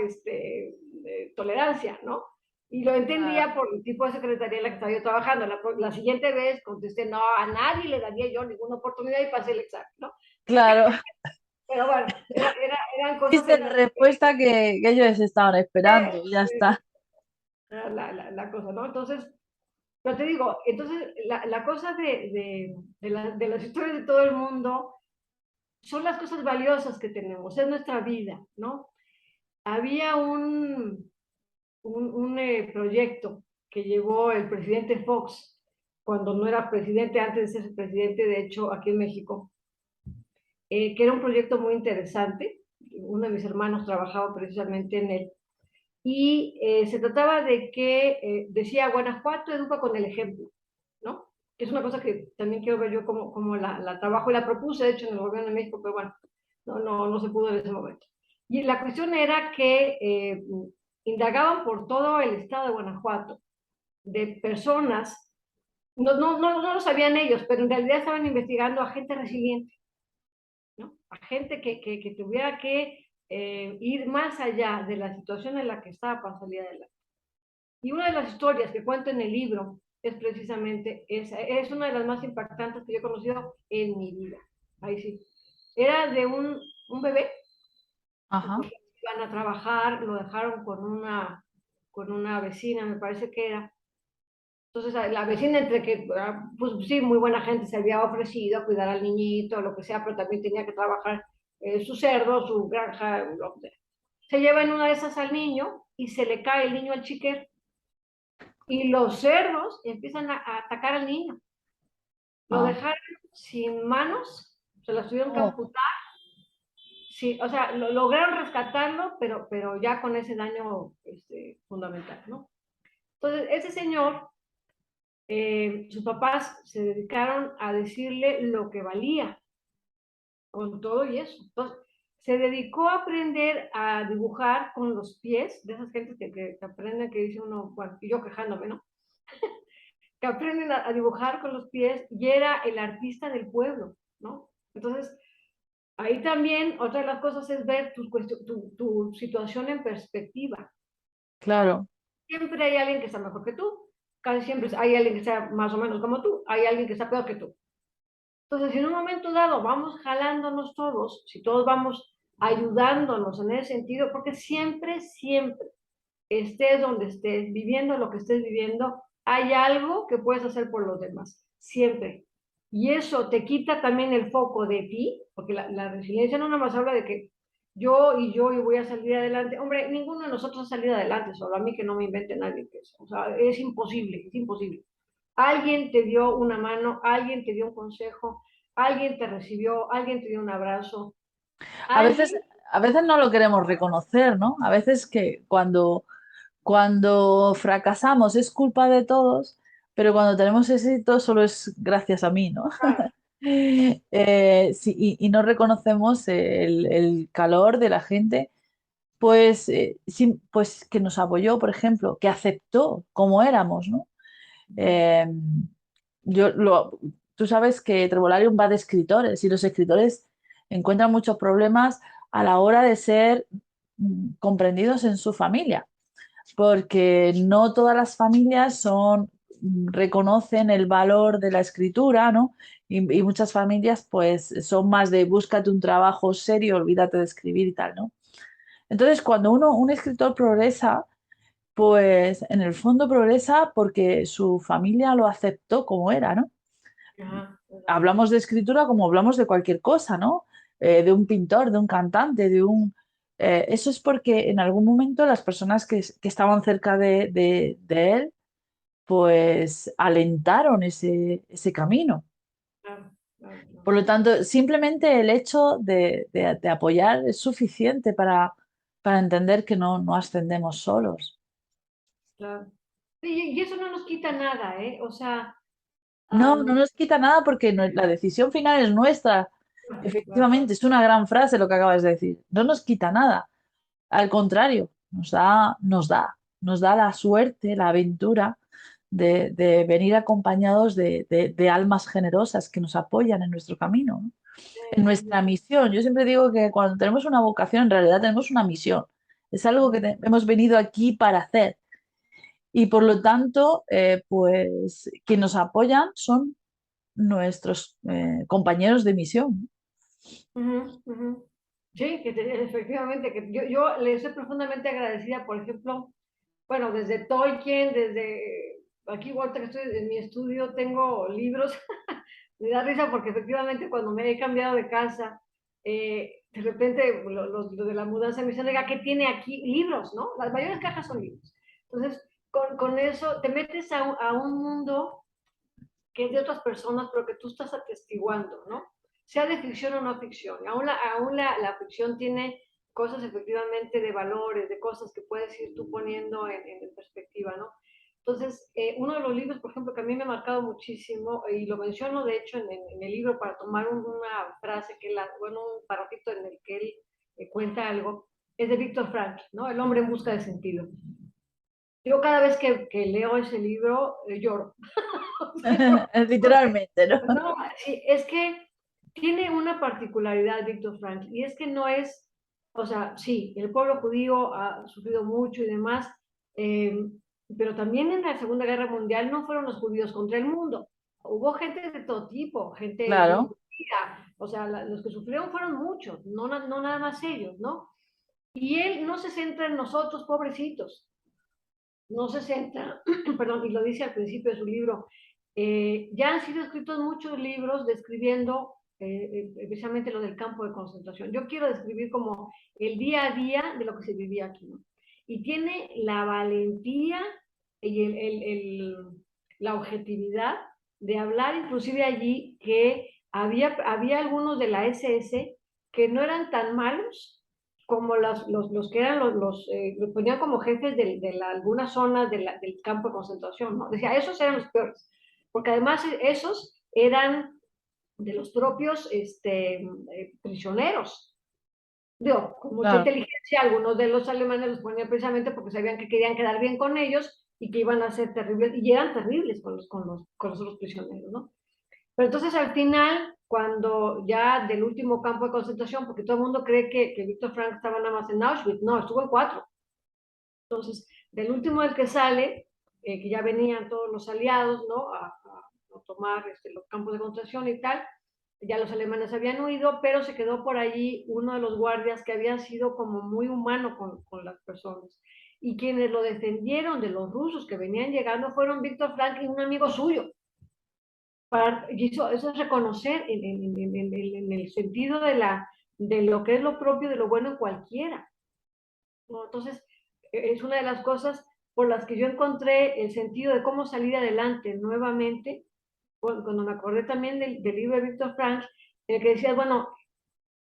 tolerancia, ¿no? Y lo Claro, entendía por el tipo de secretaría en la que estaba yo trabajando. La siguiente vez contesté, no, a nadie le daría yo ninguna oportunidad, y pasé el examen, ¿no? claro. Pero bueno, eran cosas Diste en la las respuesta que ellos estaban esperando, y ya está. era la cosa, ¿no? Entonces, pero te digo, entonces la cosa de las historias de todo el mundo son las cosas valiosas que tenemos, es nuestra vida, ¿no? Había un proyecto que llevó el presidente Fox cuando no era presidente, antes de ser presidente, de hecho, aquí en México, que era un proyecto muy interesante. Uno de mis hermanos trabajaba precisamente en él. Y se trataba de que, decía, Guanajuato educa con el ejemplo, ¿no? Que es una cosa que también quiero ver yo cómo la trabajo, y la propuse, de hecho, en el gobierno de México, pero bueno, no se pudo en ese momento. Y la cuestión era que indagaban por todo el estado de Guanajuato de personas, no lo sabían ellos, pero en realidad estaban investigando a gente resiliente, ¿no? A gente que tuviera que ir más allá de la situación en la que estaba para salir adelante. Y una de las historias que cuento en el libro es precisamente esa, es una de las más impactantes que yo he conocido en mi vida. Ahí sí. Era de un bebé, Ajá. iban a trabajar, lo dejaron con una vecina, me parece que era. Entonces, la vecina, entre que, pues sí, muy buena gente, se había ofrecido a cuidar al niñito, lo que sea, pero también tenía que trabajar su cerdo, su granja, lo que sea. Se lleva en una de esas al niño y se le cae el niño al chiquero. Y los cerdos empiezan a atacar al niño. Lo Ah, dejaron sin manos, se las tuvieron que oh, amputar. Sí, o sea, lograron rescatarlo, pero ya con ese daño fundamental, ¿no? Entonces, ese señor, sus papás se dedicaron a decirle lo que valía con todo y eso. Entonces, se dedicó a aprender a dibujar con los pies, de esas gentes que aprenden, que dice uno, bueno, y yo quejándome, ¿no? Que aprenden a dibujar con los pies, y era el artista del pueblo, ¿no? Entonces, ahí también otra de las cosas es ver tu situación en perspectiva. claro, Siempre hay alguien que está mejor que tú, casi siempre hay alguien que está más o menos como tú, hay alguien que está peor que tú. Entonces, si en un momento dado vamos jalándonos todos, si todos vamos ayudándonos en ese sentido, porque siempre, siempre estés donde estés, viviendo lo que estés viviendo, hay algo que puedes hacer por los demás, siempre. Y eso te quita también el foco de ti, porque la resiliencia no nada más habla de que yo voy a salir adelante. Hombre, ninguno de nosotros ha salido adelante, solo a mí que no me invente nadie que eso. O sea, es imposible, es imposible. Alguien te dio una mano, alguien te dio un consejo, alguien te recibió, alguien te dio un abrazo, A veces, alguien. a veces no lo queremos reconocer, ¿no? A veces que cuando fracasamos es culpa de todos, pero cuando tenemos éxito solo es gracias a mí, ¿no? Ah, Sí, y no reconocemos el calor de la gente, pues, sí, pues que nos apoyó, por ejemplo, que aceptó como éramos, ¿no? Eh, yo lo, Tú sabes que Trevolarium va de escritores y los escritores encuentran muchos problemas a la hora de ser comprendidos en su familia, porque no todas las familias reconocen el valor de la escritura, ¿no? Y muchas familias pues son más de búscate un trabajo serio, olvídate de escribir y tal, ¿no? Entonces, cuando un escritor progresa, pues en el fondo progresa porque su familia lo aceptó como era, ¿no? ajá, Hablamos de escritura como hablamos de cualquier cosa, ¿no? De un pintor, de un cantante, eso es porque en algún momento las personas que estaban cerca de él, pues alentaron ese camino. claro, claro, claro, Por lo tanto, simplemente el hecho de apoyar es suficiente para entender que no ascendemos solos. claro. Y eso no nos quita nada, ¿eh? O sea, No am, nos quita nada porque la decisión final es nuestra. claro, Efectivamente, es una gran frase lo que acabas de decir. No nos quita nada. Al contrario, nos da la suerte, la aventura de venir acompañados de almas generosas que nos apoyan en nuestro camino, ¿no? En nuestra misión. Yo siempre digo que cuando tenemos una vocación, en realidad tenemos una misión. Es algo que hemos venido aquí para hacer. Y por lo tanto, pues quienes nos apoyan son nuestros compañeros de misión. ujú, ujú. Sí, efectivamente, que yo le soy profundamente agradecida, por ejemplo, bueno, desde Tolkien, desde aquí, ahorita que estoy en mi estudio, tengo libros. Me da risa porque efectivamente cuando me he cambiado de casa, de repente lo de la mudanza me dicen, oiga, ¿qué tiene aquí? Libros, ¿no? Las mayores cajas son libros. Entonces, con eso te metes a un mundo que es de otras personas, pero que tú estás atestiguando, ¿no? Sea de ficción o no ficción. Aún la ficción tiene cosas efectivamente de valores, de cosas que puedes ir tú poniendo en perspectiva, ¿no? Entonces, uno de los libros, por ejemplo, que a mí me ha marcado muchísimo, y lo menciono de hecho en el libro para tomar una frase, bueno, un parrafito en el que él cuenta algo, es de Víctor Frank, ¿no? El hombre en busca de sentido. Yo cada vez que leo ese libro lloro. Literalmente, ¿no? No, sí, es que tiene una particularidad Víctor Frank, y es que no es, o sea, sí, el pueblo judío ha sufrido mucho y demás, eh, pero también en la Segunda Guerra Mundial no fueron los judíos contra el mundo. Hubo gente de todo tipo, gente bien Claro. vestida, o sea, los que sufrieron fueron muchos, no nada más ellos, ¿no? Y él no se centra en nosotros, pobrecitos, no se centra, perdón, y lo dice al principio de su libro, ya han sido escritos muchos libros describiendo especialmente lo del campo de concentración. Yo quiero describir como el día a día de lo que se vivía aquí, ¿no? Y tiene la valentía y la objetividad de hablar inclusive allí que había algunos de la SS que no eran tan malos como los que eran los ponían como jefes algunas zonas del campo de concentración, ¿no? Decía, esos eran los peores, porque además esos eran de los propios prisioneros. Digo, con mucha Claro. inteligencia, algunos de los alemanes los ponían precisamente porque sabían que querían quedar bien con ellos y que iban a ser terribles, y eran terribles con los otros prisioneros, ¿no? Pero entonces al final, cuando ya del último campo de concentración, porque todo el mundo cree que Víctor Frank estaba nada más en Auschwitz, no, estuvo en 4. Entonces, del último del que sale, que ya venían todos los aliados, ¿no? A tomar los campos de concentración y tal, ya los alemanes habían huido, pero se quedó por allí uno de los guardias que había sido como muy humano con las personas. y quienes lo defendieron de los rusos que venían llegando fueron Víctor Frank y un amigo suyo. Y eso es reconocer en el sentido de lo que es lo propio, de lo bueno en cualquiera, ¿no? Entonces, es una de las cosas por las que yo encontré el sentido de cómo salir adelante nuevamente, cuando me acordé también del libro de Víctor Frank, en el que decía, bueno,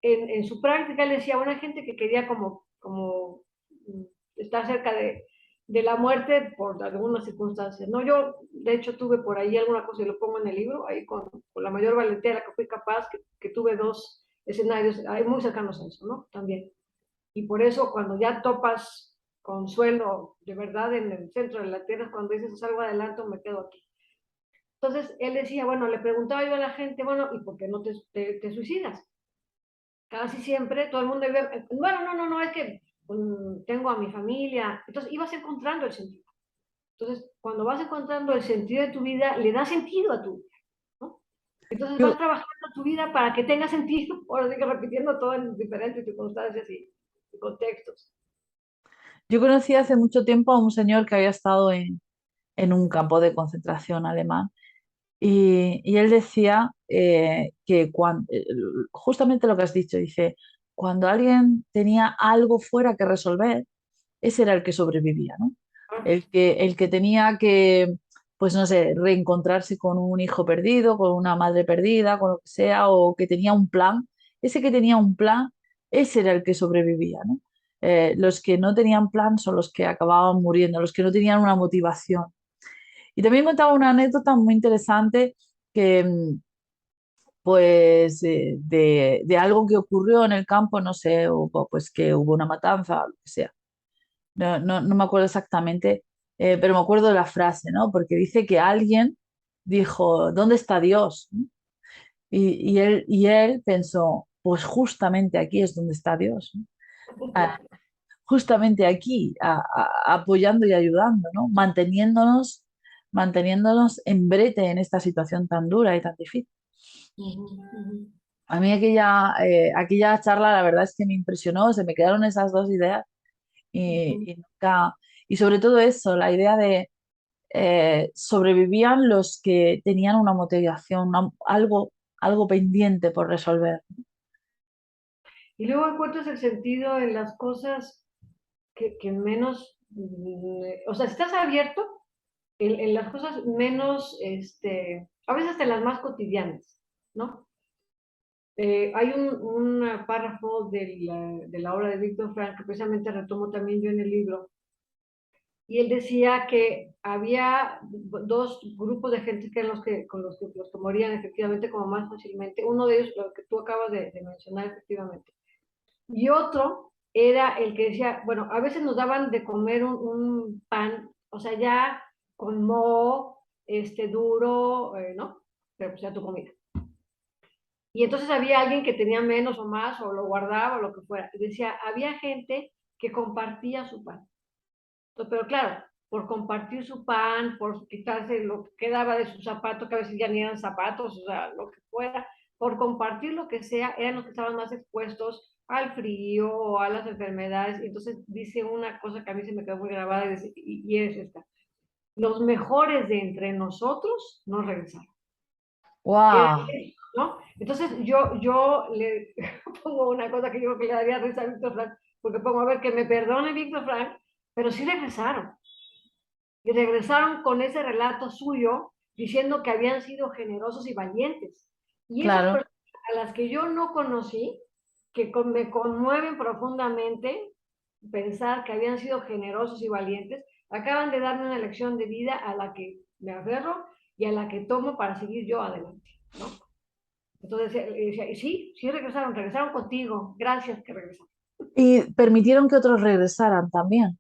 en su práctica él decía, una gente que quería como estar cerca de la muerte por algunas circunstancias, ¿no? Yo, de hecho, tuve por ahí alguna cosa, y lo pongo en el libro, ahí con la mayor valentía de la que fui capaz, que tuve dos escenarios muy cercanos a eso, ¿no? También. Y por eso cuando ya topas consuelo de verdad en el centro de la tierra, cuando dices salgo adelante o me quedo aquí. Entonces él decía, bueno, le preguntaba yo a la gente, bueno, ¿y por qué no te suicidas? Casi siempre todo el mundo vive, bueno, no, es que tengo a mi familia. Entonces ibas encontrando el sentido. Entonces, cuando vas encontrando el sentido de tu vida, le da sentido a tu vida, ¿no? Entonces vas Yo, trabajando tu vida para que tenga sentido, ahora sigo repitiendo todo en diferentes circunstancias y contextos. yo conocí hace mucho tiempo a un señor que había estado en un campo de concentración alemán y él decía que justamente lo que has dicho, dice, cuando alguien tenía algo fuera que resolver, ese era el que sobrevivía, ¿no? El que tenía que, pues no sé, reencontrarse con un hijo perdido, con una madre perdida, con lo que sea, o que tenía un plan, ese que tenía un plan, ese era el que sobrevivía, ¿no? Los que no tenían plan son los que acababan muriendo, los que no tenían una motivación. Y también contaba una anécdota muy interesante que, pues, de algo que ocurrió en el campo, no sé, o pues que hubo una matanza, lo que sea. No me acuerdo exactamente, pero me acuerdo de la frase, ¿no? Porque dice que alguien dijo, ¿dónde está Dios? ¿No? Y él pensó, pues justamente aquí es donde está Dios, ¿no? Ah, justamente aquí, apoyando y ayudando, ¿no? Manteniéndonos en brete en esta situación tan dura y tan difícil. A mí aquella charla, la verdad es que me impresionó, se me quedaron esas dos ideas y nunca, y sobre todo eso, la idea de sobrevivían los que tenían una motivación, algo pendiente por resolver. Y luego encuentras el sentido en las cosas que menos, o sea, si estás abierto en las cosas menos, a veces hasta en las más cotidianas, ¿no? Hay un párrafo de la obra de Víctor Frank que precisamente retomo también yo en el libro, y él decía que había dos grupos de gente que eran los que morían efectivamente como más fácilmente. Uno de ellos, lo que tú acabas de mencionar efectivamente. Y otro era el que decía, bueno, a veces nos daban de comer un pan, o sea, ya con moho, duro, ¿no? Pero pues ya tu comida. Y entonces había alguien que tenía menos o más, o lo guardaba, o lo que fuera. Y decía, había gente que compartía su pan. Entonces, pero claro, por compartir su pan, por quitarse lo que quedaba de su zapato, que a veces ya ni eran zapatos, o sea, lo que fuera, por compartir lo que sea, eran los que estaban más expuestos al frío o a las enfermedades. Y entonces dice una cosa que a mí se me quedó muy grabada y es esta. Los mejores de entre nosotros no regresaron. ¡Wow! ¿No? Entonces yo le pongo una cosa que yo creo que le daría risa a Víctor Frank, porque pongo, a ver, que me perdone Víctor Frank, pero sí regresaron. Y regresaron con ese relato suyo diciendo que habían sido generosos y valientes. Y esas Claro. personas a las que yo no conocí, que me conmueven profundamente pensar que habían sido generosos y valientes, acaban de darme una lección de vida a la que me aferro y a la que tomo para seguir yo adelante, ¿no? Entonces decía, sí, regresaron contigo, gracias que regresaron. Y permitieron que otros regresaran también,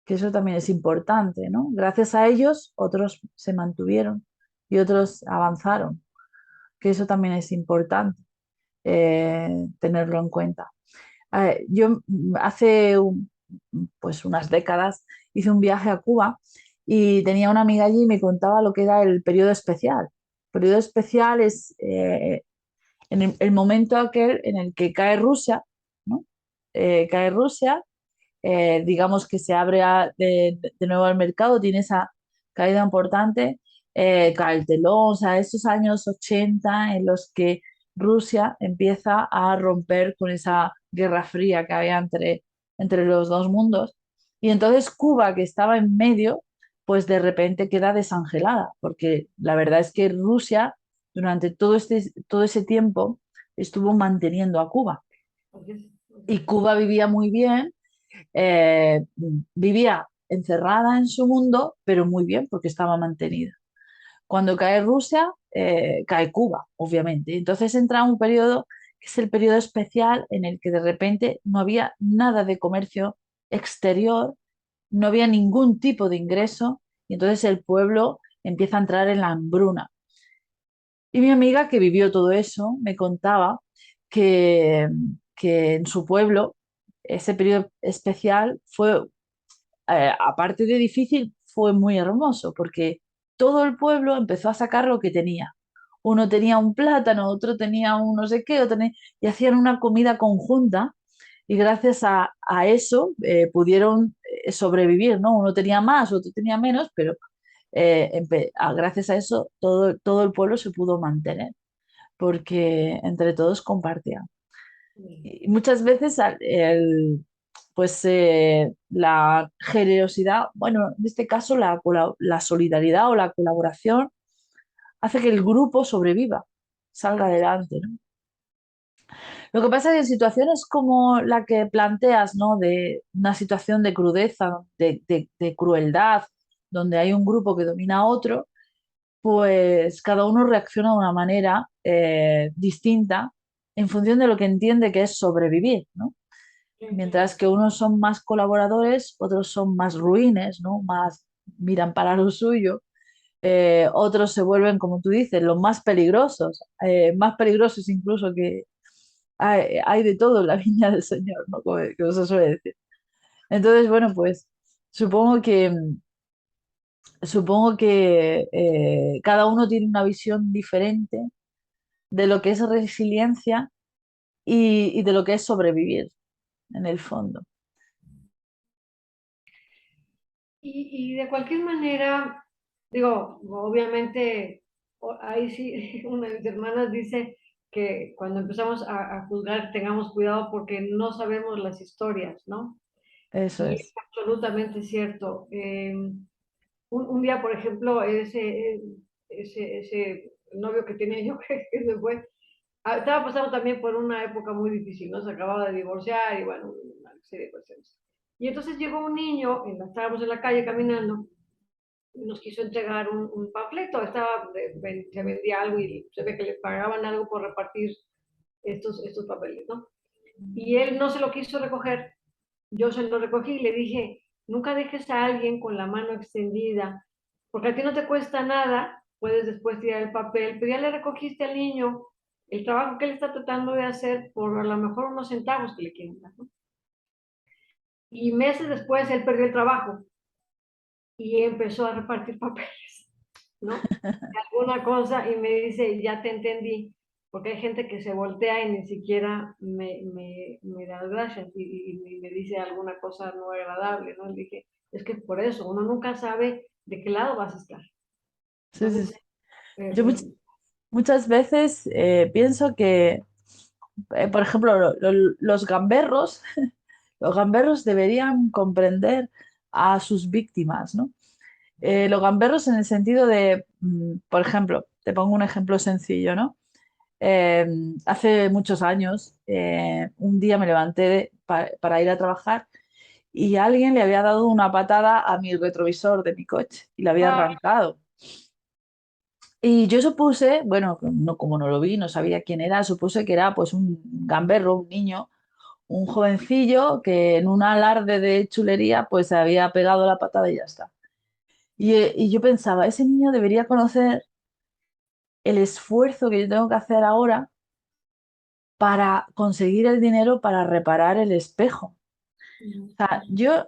que eso también es importante, ¿no? Gracias a ellos, otros se mantuvieron y otros avanzaron, que eso también es importante tenerlo en cuenta. Yo hace pues unas décadas hice un viaje a Cuba y tenía una amiga allí y me contaba lo que era el periodo especial. El periodo especial es en el momento aquel en el que cae Rusia, ¿no? Cae Rusia digamos que se abre de nuevo al mercado, tiene esa caída importante, cae el telón, o sea, esos años 80 en los que Rusia empieza a romper con esa guerra fría que había entre los dos mundos. Y entonces Cuba, que estaba en medio, pues de repente queda desangelada, porque la verdad es que Rusia durante todo ese tiempo estuvo manteniendo a Cuba. Así es. Y Cuba vivía muy bien, eh, vivía encerrada en su mundo, pero muy bien porque estaba mantenida. Cuando cae Rusia, cae Cuba, obviamente. Entonces entra un periodo que es el periodo especial en el que de repente no había nada de comercio exterior, no había ningún tipo de ingreso y entonces el pueblo empieza a entrar en la hambruna. Y mi amiga que vivió todo eso me contaba que, que en su pueblo ese periodo especial fue, aparte de difícil, fue muy hermoso porque todo el pueblo empezó a sacar lo que tenía. Uno tenía un plátano, otro tenía un no sé qué, y hacían una comida conjunta y gracias a eso pudieron sobrevivir, ¿no? Uno tenía más, otro tenía menos, pero gracias a eso todo el pueblo se pudo mantener porque entre todos compartían. Sí. Y muchas veces pues la generosidad, bueno, en este caso la solidaridad o la colaboración hace que el grupo sobreviva, salga adelante, ¿no? Lo que pasa es que en situaciones como la que planteas, ¿no? De una situación de crudeza, de crueldad, donde hay un grupo que domina a otro, pues cada uno reacciona de una manera distinta en función de lo que entiende que es sobrevivir, ¿no? Mientras que unos son más colaboradores, otros son más ruines, ¿no? Más miran para lo suyo. Otros se vuelven, como tú dices, los más peligrosos incluso que hay de todo en la viña del Señor, ¿no? Como se suele decir. Entonces, bueno, pues supongo que, supongo que cada uno tiene una visión diferente de lo que es resiliencia y de lo que es sobrevivir, en el fondo. Y de cualquier manera, digo, obviamente, ahí sí, una de mis hermanas dice que cuando empezamos a juzgar tengamos cuidado porque no sabemos las historias, ¿no? Eso Y es es. absolutamente cierto. Un día, por ejemplo, ese novio que tenía yo que se fue, estaba pasando también por una época muy difícil, ¿no? Se acababa de divorciar y bueno, una serie de cuestiones. Y entonces llegó un niño, estábamos en la calle caminando, y nos quiso entregar un panfleto, se vendía algo y se ve que le pagaban algo por repartir estos papeles, ¿no? Y él no se lo quiso recoger, yo se lo recogí y le dije, nunca dejes a alguien con la mano extendida, porque a ti no te cuesta nada, puedes después tirar el papel, pero ya le recogiste al niño el trabajo que él está tratando de hacer por a lo mejor unos centavos que le quieren dar, ¿no? Y meses después él perdió el trabajo y empezó a repartir papeles, ¿no? Alguna cosa y me dice, ya te entendí, porque hay gente que se voltea y ni siquiera me da gracias y me dice alguna cosa no agradable, ¿no? Le dije, es que por eso, uno nunca sabe de qué lado vas a estar. Sí, sí, Entonces, sí. eh, Yo eh, muchas veces pienso que, por ejemplo, los gamberros deberían comprender a sus víctimas, ¿no? Los gamberros en el sentido de, por ejemplo, te pongo un ejemplo sencillo, ¿no? Eh, Hace muchos años, un día me levanté para ir a trabajar y alguien le había dado una patada a mi retrovisor de mi coche y la había ah, arrancado. Y yo supuse, bueno, no, como no lo vi, no sabía quién era, supuse que era pues un gamberro, un niño, un jovencillo que en un alarde de chulería pues se había pegado la patada y ya está. Y yo pensaba, ese niño debería conocer el esfuerzo que yo tengo que hacer ahora para conseguir el dinero para reparar el espejo. O sea, yo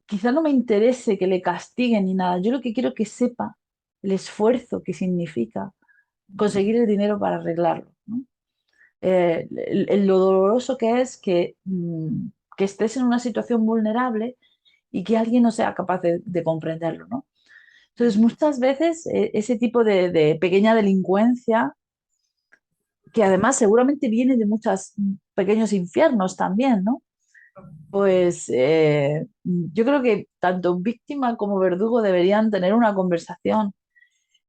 quizá no me interese que le castiguen ni nada, yo lo que quiero es que sepa el esfuerzo que significa conseguir el dinero para arreglarlo, ¿no? Lo doloroso que es que que estés en una situación vulnerable y que alguien no sea capaz de comprenderlo, ¿no? Entonces, muchas veces ese tipo de pequeña delincuencia, que además seguramente viene de muchos pequeños infiernos también, ¿no? Pues yo creo que tanto víctima como verdugo deberían tener una conversación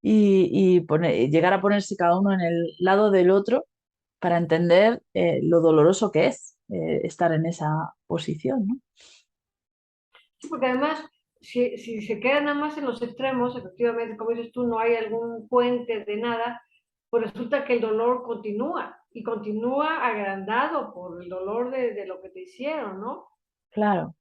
y llegar a ponerse cada uno en el lado del otro para entender lo doloroso que es estar en esa posición, ¿no? Sí, porque además, si se quedan nada más en los extremos, efectivamente, como dices tú, no hay algún puente de nada, pues resulta que el dolor continúa y continúa agrandado por el dolor de lo que te hicieron, ¿no? Claro,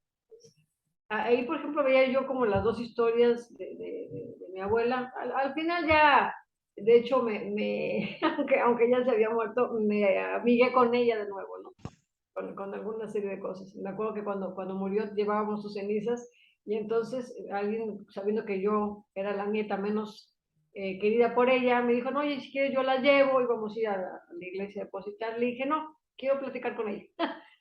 Ahí, por ejemplo, veía yo como las dos historias de mi abuela. Al final ya, de hecho, aunque ya se había muerto, me amigué con ella de nuevo, ¿no? Con alguna serie de cosas. Me acuerdo que cuando murió llevábamos sus cenizas y entonces alguien, sabiendo que yo era la nieta menos querida por ella, me dijo, no, oye, si quieres yo la llevo y vamos a ir a la iglesia a depositar. Le dije, no, quiero platicar con ella.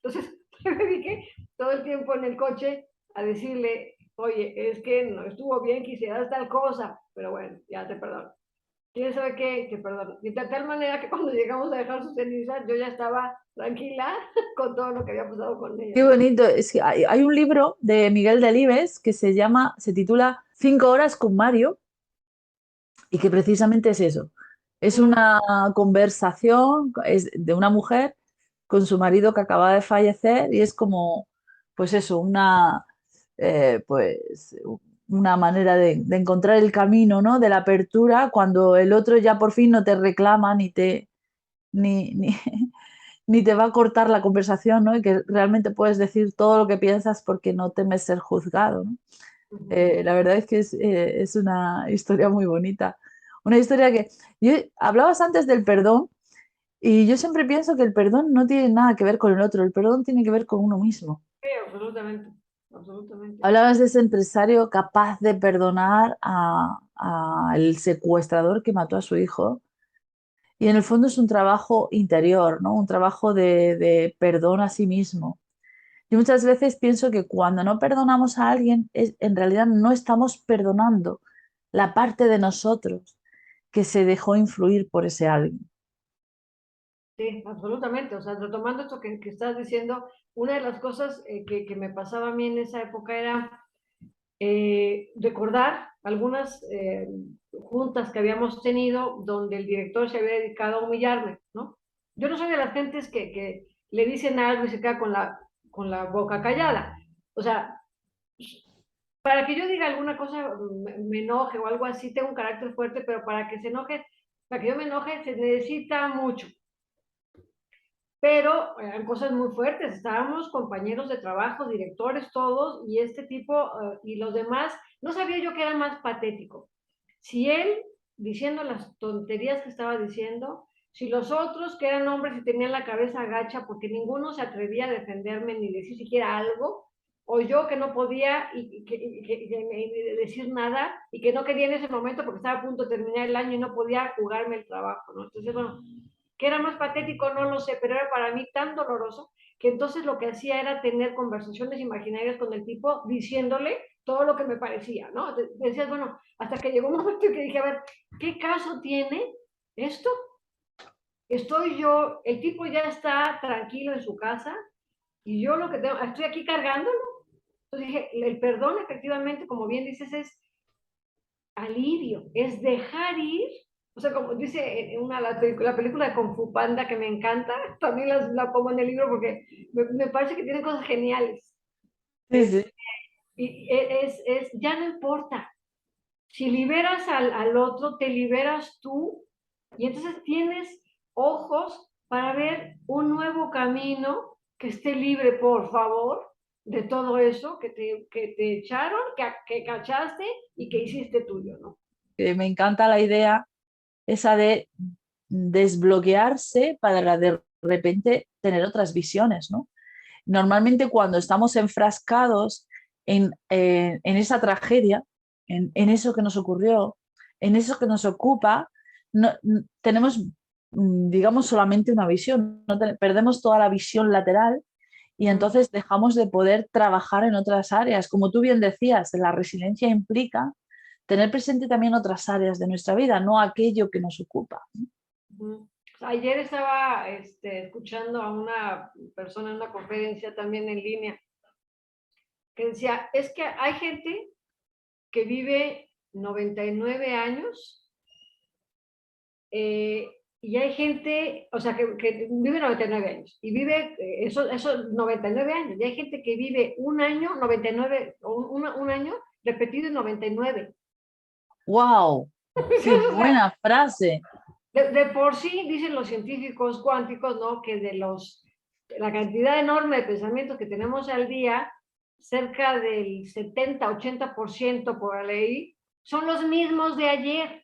Entonces me dediqué todo el tiempo en el coche a decirle, oye, es que no estuvo bien, quisieras tal cosa, pero bueno, ya te perdono. ¿Quién sabe qué? Te perdono. Y de tal manera que cuando llegamos a dejar sus cenizas, yo ya estaba tranquila con todo lo que había pasado con ella, qué ¿no? bonito. Es que hay un libro de Miguel Delibes que se titula 5 horas con Mario y que precisamente es eso. Es una conversación de una mujer con su marido que acaba de fallecer y es como, pues eso, pues una manera de encontrar el camino, ¿no? De la apertura cuando el otro ya por fin no te reclama ni, ni, ni te va a cortar la conversación, ¿no? Y que realmente puedes decir todo lo que piensas porque no temes ser juzgado, ¿no? La verdad es que es una historia muy bonita. Una historia que... hablabas antes del perdón y yo siempre pienso que el perdón no tiene nada que ver con el otro, el perdón tiene que ver con uno mismo. Sí, absolutamente, absolutamente. Hablabas de ese empresario capaz de perdonar al secuestrador que mató a su hijo y en el fondo es un trabajo interior, ¿no? Un trabajo de perdón a sí mismo. Yo muchas veces pienso que cuando no perdonamos a alguien, en realidad no estamos perdonando la parte de nosotros que se dejó influir por ese alguien. Sí, absolutamente. O sea, retomando esto que estás diciendo, una de las cosas que me pasaba a mí en esa época era recordar algunas juntas que habíamos tenido donde el director se había dedicado a humillarme, ¿no? Yo no soy de las gentes que le dicen algo y se queda con la boca callada. O sea, para que yo diga alguna cosa, me enoje o algo así, tengo un carácter fuerte, pero para que yo me enoje, se necesita mucho. Pero eran cosas muy fuertes, estábamos compañeros de trabajo, directores todos, y este tipo, y los demás, no sabía yo qué era más patético. Si él, diciendo las tonterías que estaba diciendo, si los otros, que eran hombres y tenían la cabeza agacha, porque ninguno se atrevía a defenderme ni decir siquiera algo, o yo que no podía decir nada, y que no quería en ese momento porque estaba a punto de terminar el año y no podía jugarme el trabajo, ¿no? Entonces, bueno, que era más patético, no lo sé, pero era para mí tan doloroso que entonces lo que hacía era tener conversaciones imaginarias con el tipo diciéndole todo lo que me parecía, ¿no? Decías, bueno, hasta que llegó un momento en que dije, a ver, ¿qué caso tiene esto? Estoy yo, el tipo ya está tranquilo en su casa y yo lo que tengo, estoy aquí cargándolo. Entonces dije, el perdón efectivamente, como bien dices, es alivio, es dejar ir. O sea, como dice la película de Kung Fu Panda, que me encanta, también la pongo en el libro porque me parece que tiene cosas geniales. Sí, sí. Es, ya no importa. Si liberas al otro, te liberas tú y entonces tienes ojos para ver un nuevo camino que esté libre, por favor, de todo eso que te echaron, que cachaste y que hiciste tuyo, ¿no? Me encanta la idea esa de desbloquearse para de repente tener otras visiones, ¿no? Normalmente cuando estamos enfrascados en esa tragedia, en eso que nos ocurrió, en eso que nos ocupa, no, tenemos, digamos, solamente una visión, no perdemos toda la visión lateral y entonces dejamos de poder trabajar en otras áreas. Como tú bien decías, la resiliencia implica tener presente también otras áreas de nuestra vida, no aquello que nos ocupa. Ayer estaba escuchando a una persona en una conferencia también en línea que decía, es que hay gente que vive 99 años y hay gente, o sea, que vive 99 años y vive esos 99 años. Y hay gente que vive un año, 99, o un año repetido en 99. ¡Wow! ¡Qué O sea, buena frase! de por sí, dicen los científicos cuánticos, ¿no? Que la cantidad enorme de pensamientos que tenemos al día, cerca del 70-80% por ley, son los mismos de ayer,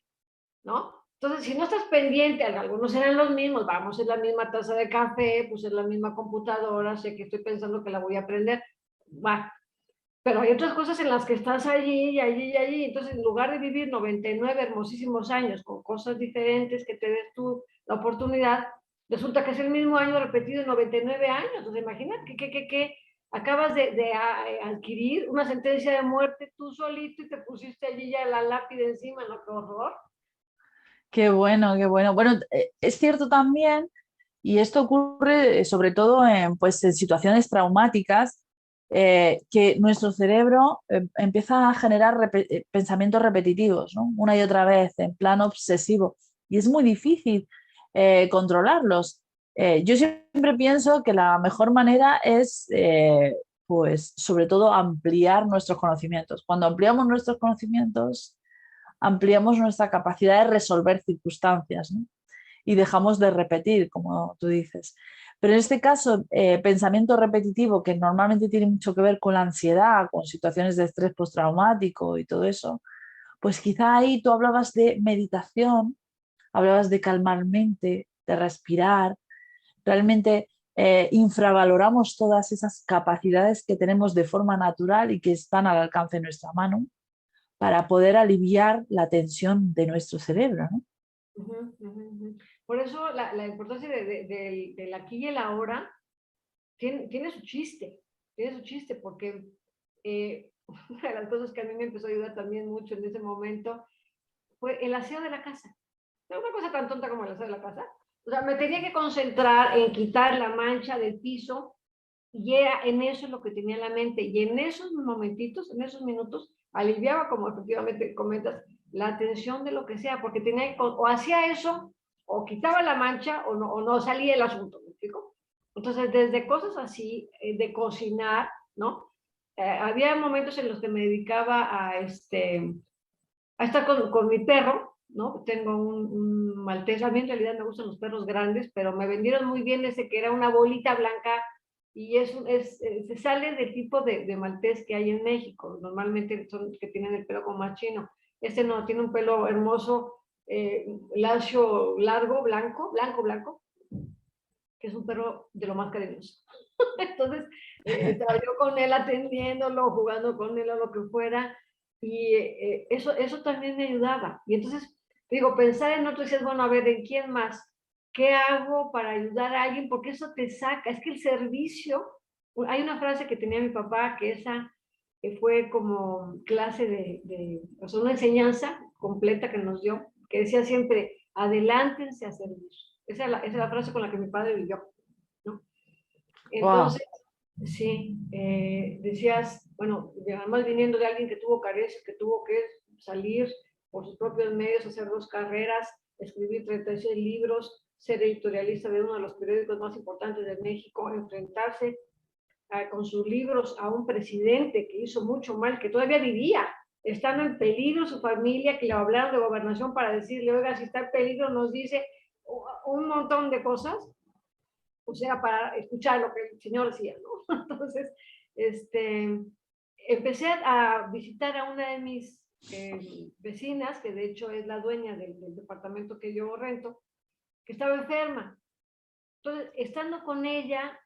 ¿no? Entonces, si no estás pendiente, algunos serán los mismos, vamos, es la misma taza de café, pues es la misma computadora, sé que estoy pensando que la voy a aprender, va. Pero hay otras cosas en las que estás allí y allí y allí. Entonces, en lugar de vivir 99 hermosísimos años con cosas diferentes que te des tú la oportunidad, resulta que es el mismo año repetido en 99 años. Entonces, imagínate que acabas de adquirir una sentencia de muerte tú solito y te pusiste allí ya la lápida encima, ¿no? ¡Qué horror! Qué bueno, qué bueno. Bueno, es cierto también, y esto ocurre sobre todo pues, en situaciones traumáticas, que nuestro cerebro empieza a generar pensamientos repetitivos, ¿no? Una y otra vez, en plan obsesivo, y es muy difícil controlarlos. Yo siempre pienso que la mejor manera es, pues, sobre todo, ampliar nuestros conocimientos. Cuando ampliamos nuestros conocimientos, ampliamos nuestra capacidad de resolver circunstancias, ¿no? Y dejamos de repetir, como tú dices. Pero en este caso, pensamiento repetitivo, que normalmente tiene mucho que ver con la ansiedad, con situaciones de estrés postraumático y todo eso, pues quizá ahí tú hablabas de meditación, hablabas de calmar mente, de respirar. Realmente infravaloramos todas esas capacidades que tenemos de forma natural y que están al alcance de nuestra mano para poder aliviar la tensión de nuestro cerebro, ¿no? Por eso la importancia del aquí y el ahora tiene su chiste, porque una de las cosas que a mí me empezó a ayudar también mucho en ese momento fue el aseo de la casa. No una cosa tan tonta como el aseo de la casa. O sea, me tenía que concentrar en quitar la mancha del piso y era en eso lo que tenía en la mente. Y en esos momentitos, en esos minutos, aliviaba, como efectivamente comentas, la tensión de lo que sea, porque tenía o hacía eso, o quitaba la mancha, o no salía el asunto, ¿me explico? Entonces, desde cosas así, de cocinar, ¿no? Había momentos en los que me dedicaba a estar con mi perro, ¿no? Tengo un maltés, a mí en realidad me gustan los perros grandes, pero me vendieron muy bien ese que era una bolita blanca y se sale del tipo de maltés que hay en México. Normalmente son los que tienen el pelo como más chino. Este no, tiene un pelo hermoso, lacio, largo, blanco, que es un perro de lo más cariñoso. Entonces, estaba yo con él atendiéndolo, jugando con él o lo que fuera, y eso también me ayudaba. Y entonces, digo, pensar en otro, decías, bueno, a ver, ¿en quién más? ¿Qué hago para ayudar a alguien? Porque eso te saca. Es que el servicio, hay una frase que tenía mi papá, que esa fue como clase o sea, una enseñanza completa que nos dio, que decía siempre, adelántense a servir. Esa es la frase con la que mi padre vivió, ¿no? Wow. Entonces, sí, decías, bueno, además viniendo de alguien que tuvo carencias, que tuvo que salir por sus propios medios, hacer 2 carreras, escribir 36 libros, ser editorialista de uno de los periódicos más importantes de México, enfrentarse con sus libros a un presidente que hizo mucho mal, que todavía vivía, estando en peligro su familia, que le hablaron de gobernación para decirle, oiga, si está en peligro, nos dice un montón de cosas, o sea, para escuchar lo que el señor decía, ¿no? Entonces, empecé a visitar a una de mis vecinas, que de hecho es la dueña del departamento que yo rento, que estaba enferma. Entonces, estando con ella,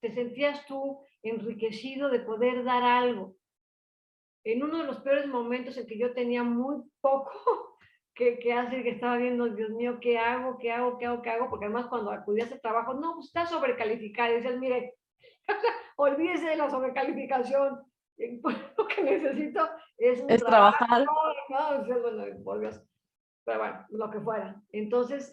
te sentías tú enriquecido de poder dar algo. En uno de los peores momentos en que yo tenía muy poco que hacer, que estaba viendo, Dios mío, ¿qué hago? Porque además cuando acudías al trabajo, no, pues está sobrecalificada. Y dices, mire, Olvídese de la sobrecalificación. Lo que necesito es un Es trabajo, trabajar. ¿no? Bueno, por Dios. Pero bueno, lo que fuera. Entonces,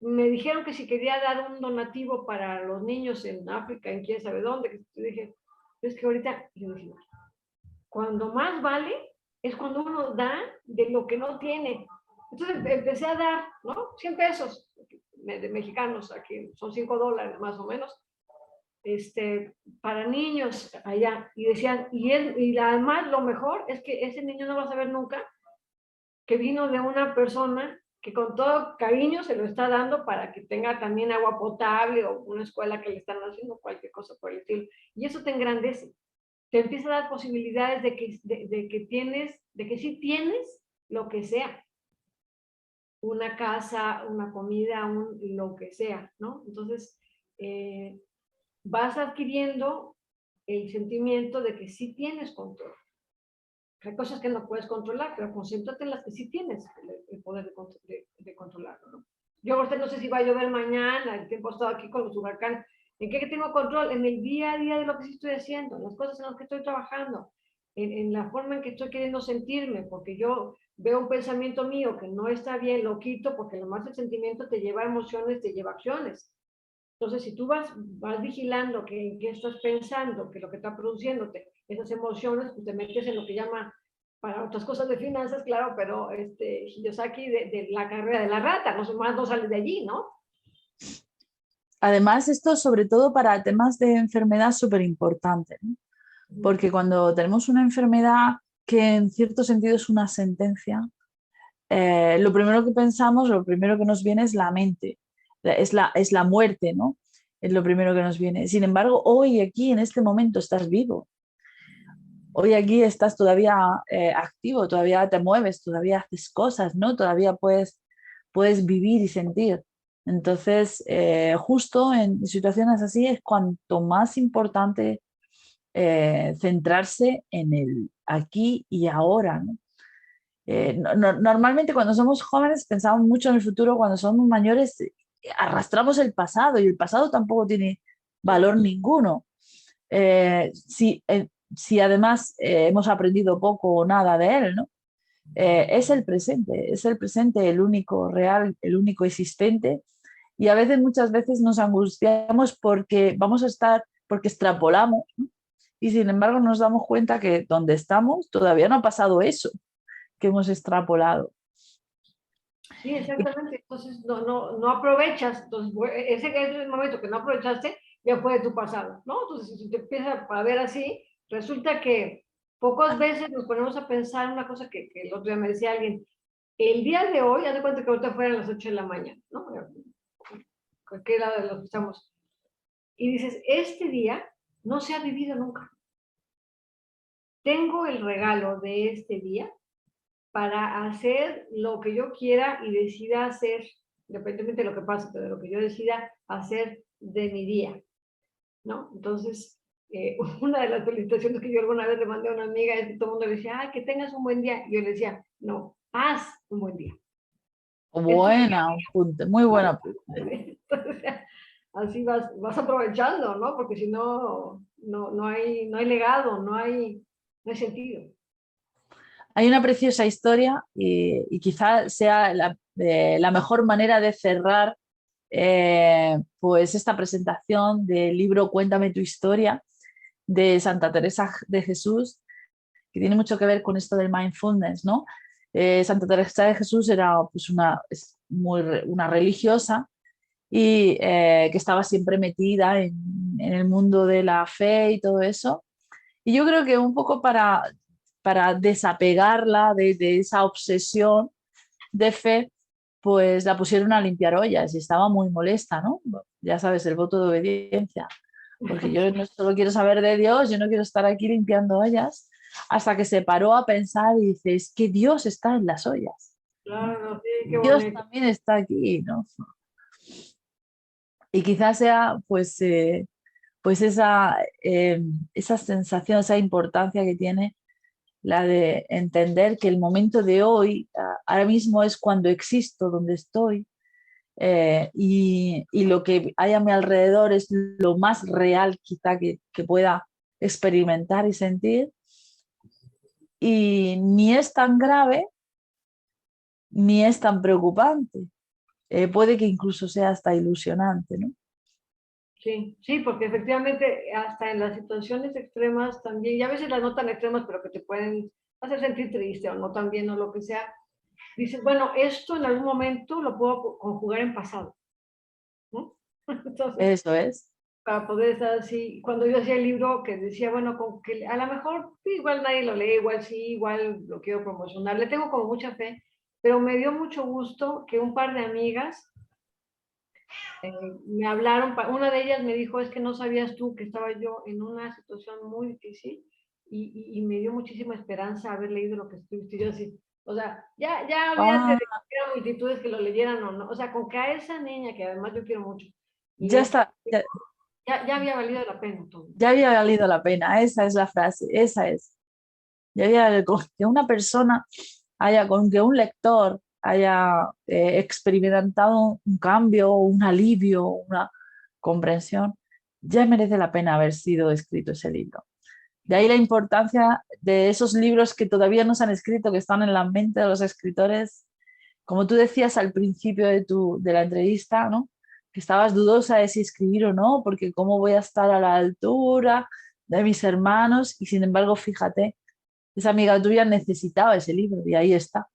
me dijeron que si quería dar un donativo para los niños en África, en quién sabe dónde. Yo dije, es que ahorita, yo dije, cuando más vale es cuando uno da de lo que no tiene. Entonces empecé a dar, ¿no? 100 pesos de mexicanos, aquí son $5 más o menos, para niños allá. Y decían, y además lo mejor es que ese niño no va a saber nunca que vino de una persona que con todo cariño se lo está dando para que tenga también agua potable o una escuela que le están haciendo cualquier cosa por el estilo. Y eso te engrandece, te empieza a dar posibilidades de que sí tienes lo que sea, una casa, una comida, lo que sea, ¿no? Entonces, vas adquiriendo el sentimiento de que sí tienes control. Hay cosas que no puedes controlar, pero concéntrate en las que sí tienes el poder de controlarlo, ¿no? Yo ahorita no sé si va a llover mañana, el tiempo ha estado aquí con los huracanes. ¿En qué tengo control? En el día a día de lo que sí estoy haciendo, en las cosas en las que estoy trabajando, en la forma en que estoy queriendo sentirme, porque yo veo un pensamiento mío que no está bien, lo quito, porque lo más el sentimiento te lleva a emociones, te lleva a acciones. Entonces, si tú vas vigilando qué estás pensando, que lo que está produciéndote, esas emociones, pues te metes en lo que llama, para otras cosas de finanzas, claro, pero Kiyosaki de la carrera de la rata, no más no sale de allí, ¿no? Además, esto sobre todo para temas de enfermedad es súper importante, ¿no? Porque cuando tenemos una enfermedad que en cierto sentido es una sentencia, lo primero que pensamos, lo primero que nos viene es la mente, es la muerte, ¿no? Es lo primero que nos viene. Sin embargo, hoy aquí, en este momento, estás vivo. Hoy aquí estás todavía activo, todavía te mueves, todavía haces cosas, ¿no? Todavía puedes vivir y sentir. Entonces, justo en situaciones así es cuanto más importante centrarse en el aquí y ahora, ¿no? Normalmente cuando somos jóvenes pensamos mucho en el futuro, cuando somos mayores arrastramos el pasado y el pasado tampoco tiene valor ninguno. Si además hemos aprendido poco o nada de él, ¿no? Es el presente el único real, el único existente y a veces, muchas veces nos angustiamos porque vamos a estar, porque extrapolamos, ¿no? Y sin embargo nos damos cuenta que donde estamos todavía no ha pasado eso que hemos extrapolado. Sí, exactamente. Entonces, no aprovechas. Entonces, ese es el momento que no aprovechaste, ya fue de tu pasado, ¿no? Entonces, si te empiezas a ver así, resulta que pocas veces nos ponemos a pensar una cosa que el otro día me decía alguien, el día de hoy, haz de cuenta que ahorita fueran las 8 de la mañana, ¿no? Cualquier lado de los que estamos. Y dices, este día no se ha vivido nunca. Tengo el regalo de este día para hacer lo que yo quiera y decida hacer, independientemente de lo que pase, pero de lo que yo decida hacer de mi día, ¿no? Entonces, una de las felicitaciones que yo alguna vez le mandé a una amiga es que todo el mundo le decía, ay, que tengas un buen día. Y yo le decía, no, haz un buen día. Es tu día, Buena apunte, muy buen ¿no? apunte. Entonces, así vas aprovechando, ¿no? Porque si no, no hay legado, no hay sentido. Hay una preciosa historia y quizá sea la mejor manera de cerrar pues esta presentación del libro Cuéntame tu historia de Santa Teresa de Jesús, que tiene mucho que ver con esto del mindfulness, ¿no? Santa Teresa de Jesús era pues, una religiosa y que estaba siempre metida en el mundo de la fe y todo eso. Y yo creo que un poco para desapegarla de esa obsesión de fe, pues la pusieron a limpiar ollas y estaba muy molesta, ¿no? Ya sabes, el voto de obediencia, porque yo no solo quiero saber de Dios, yo no quiero estar aquí limpiando ollas, hasta que se paró a pensar y dice, es que Dios está en las ollas, ¿no? Claro, sí, qué Dios bonito. también está aquí, ¿no? Y quizás sea pues esa sensación, esa importancia que tiene la de entender que el momento de hoy, ahora mismo es cuando existo, donde estoy, y lo que hay a mi alrededor es lo más real quizá que pueda experimentar y sentir, y ni es tan grave ni es tan preocupante. Puede que incluso sea hasta ilusionante, ¿no? Sí, sí, porque efectivamente hasta en las situaciones extremas también, y a veces las no tan extremas, pero que te pueden hacer sentir triste o no tan bien o lo que sea, dices, bueno, esto en algún momento lo puedo conjugar en pasado, ¿no? Entonces, Eso es. para poder estar así, cuando yo hacía el libro que decía, bueno, con que a lo mejor sí, igual nadie lo lee, igual sí, igual lo quiero promocionar, le tengo como mucha fe, pero me dio mucho gusto que un par de amigas me hablaron, una de ellas me dijo, es que no sabías tú que estaba yo en una situación muy difícil y me dio muchísima esperanza haber leído lo que escribiste. Yo así, o sea, ya olvídate de Ah, que eran multitudes que lo leyeran o no, o sea, con que a esa niña, que además yo quiero mucho, ya le, está, ya había valido la pena todo. ya había valido la pena, esa es la frase, esa es. Ya había, con que una persona haya, con que un lector haya experimentado un cambio, un alivio, una comprensión, ya merece la pena haber sido escrito ese libro. De ahí la importancia de esos libros que todavía no se han escrito, que están en la mente de los escritores, como tú decías al principio de la entrevista, ¿no? Que estabas dudosa de si escribir o no, porque cómo voy a estar a la altura de mis hermanos, y sin embargo, fíjate, esa amiga tuya necesitaba ese libro y ahí está.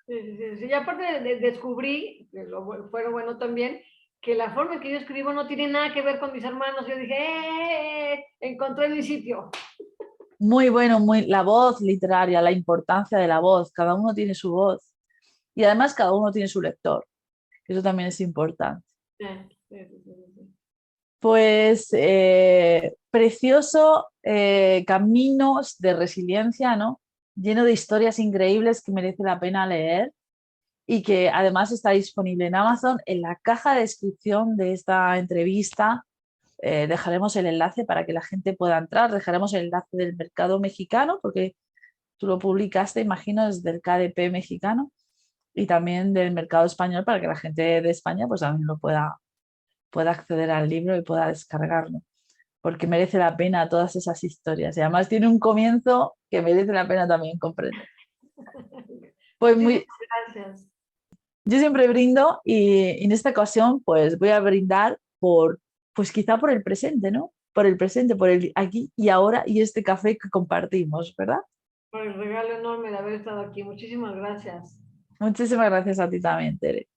Sí, sí, sí, sí. Y aparte descubrí, que fue lo bueno también, que la forma en que yo escribo no tiene nada que ver con mis hermanos. Yo dije, encontré mi sitio. Muy bueno, muy, la voz literaria, la importancia de la voz, cada uno tiene su voz y además cada uno tiene su lector, que eso también es importante. Sí, sí, sí, sí, sí. Pues precioso caminos de resiliencia, ¿no? Lleno de historias increíbles que merece la pena leer y que además está disponible en Amazon. En la caja de descripción de esta entrevista dejaremos el enlace para que la gente pueda entrar, dejaremos el enlace del mercado mexicano, porque tú lo publicaste, imagino, desde el KDP mexicano, y también del mercado español para que la gente de España pues también pueda acceder al libro y pueda descargarlo, porque merece la pena todas esas historias. Y además tiene un comienzo que merece la pena también comprender. Pues Muchísimas muy, gracias. yo siempre brindo y en esta ocasión pues voy a brindar por, pues quizá por el presente, ¿no? Por el presente, por el aquí y ahora y este café que compartimos, ¿verdad? Por el regalo enorme de haber estado aquí. Muchísimas gracias. Muchísimas gracias a ti también, Tere.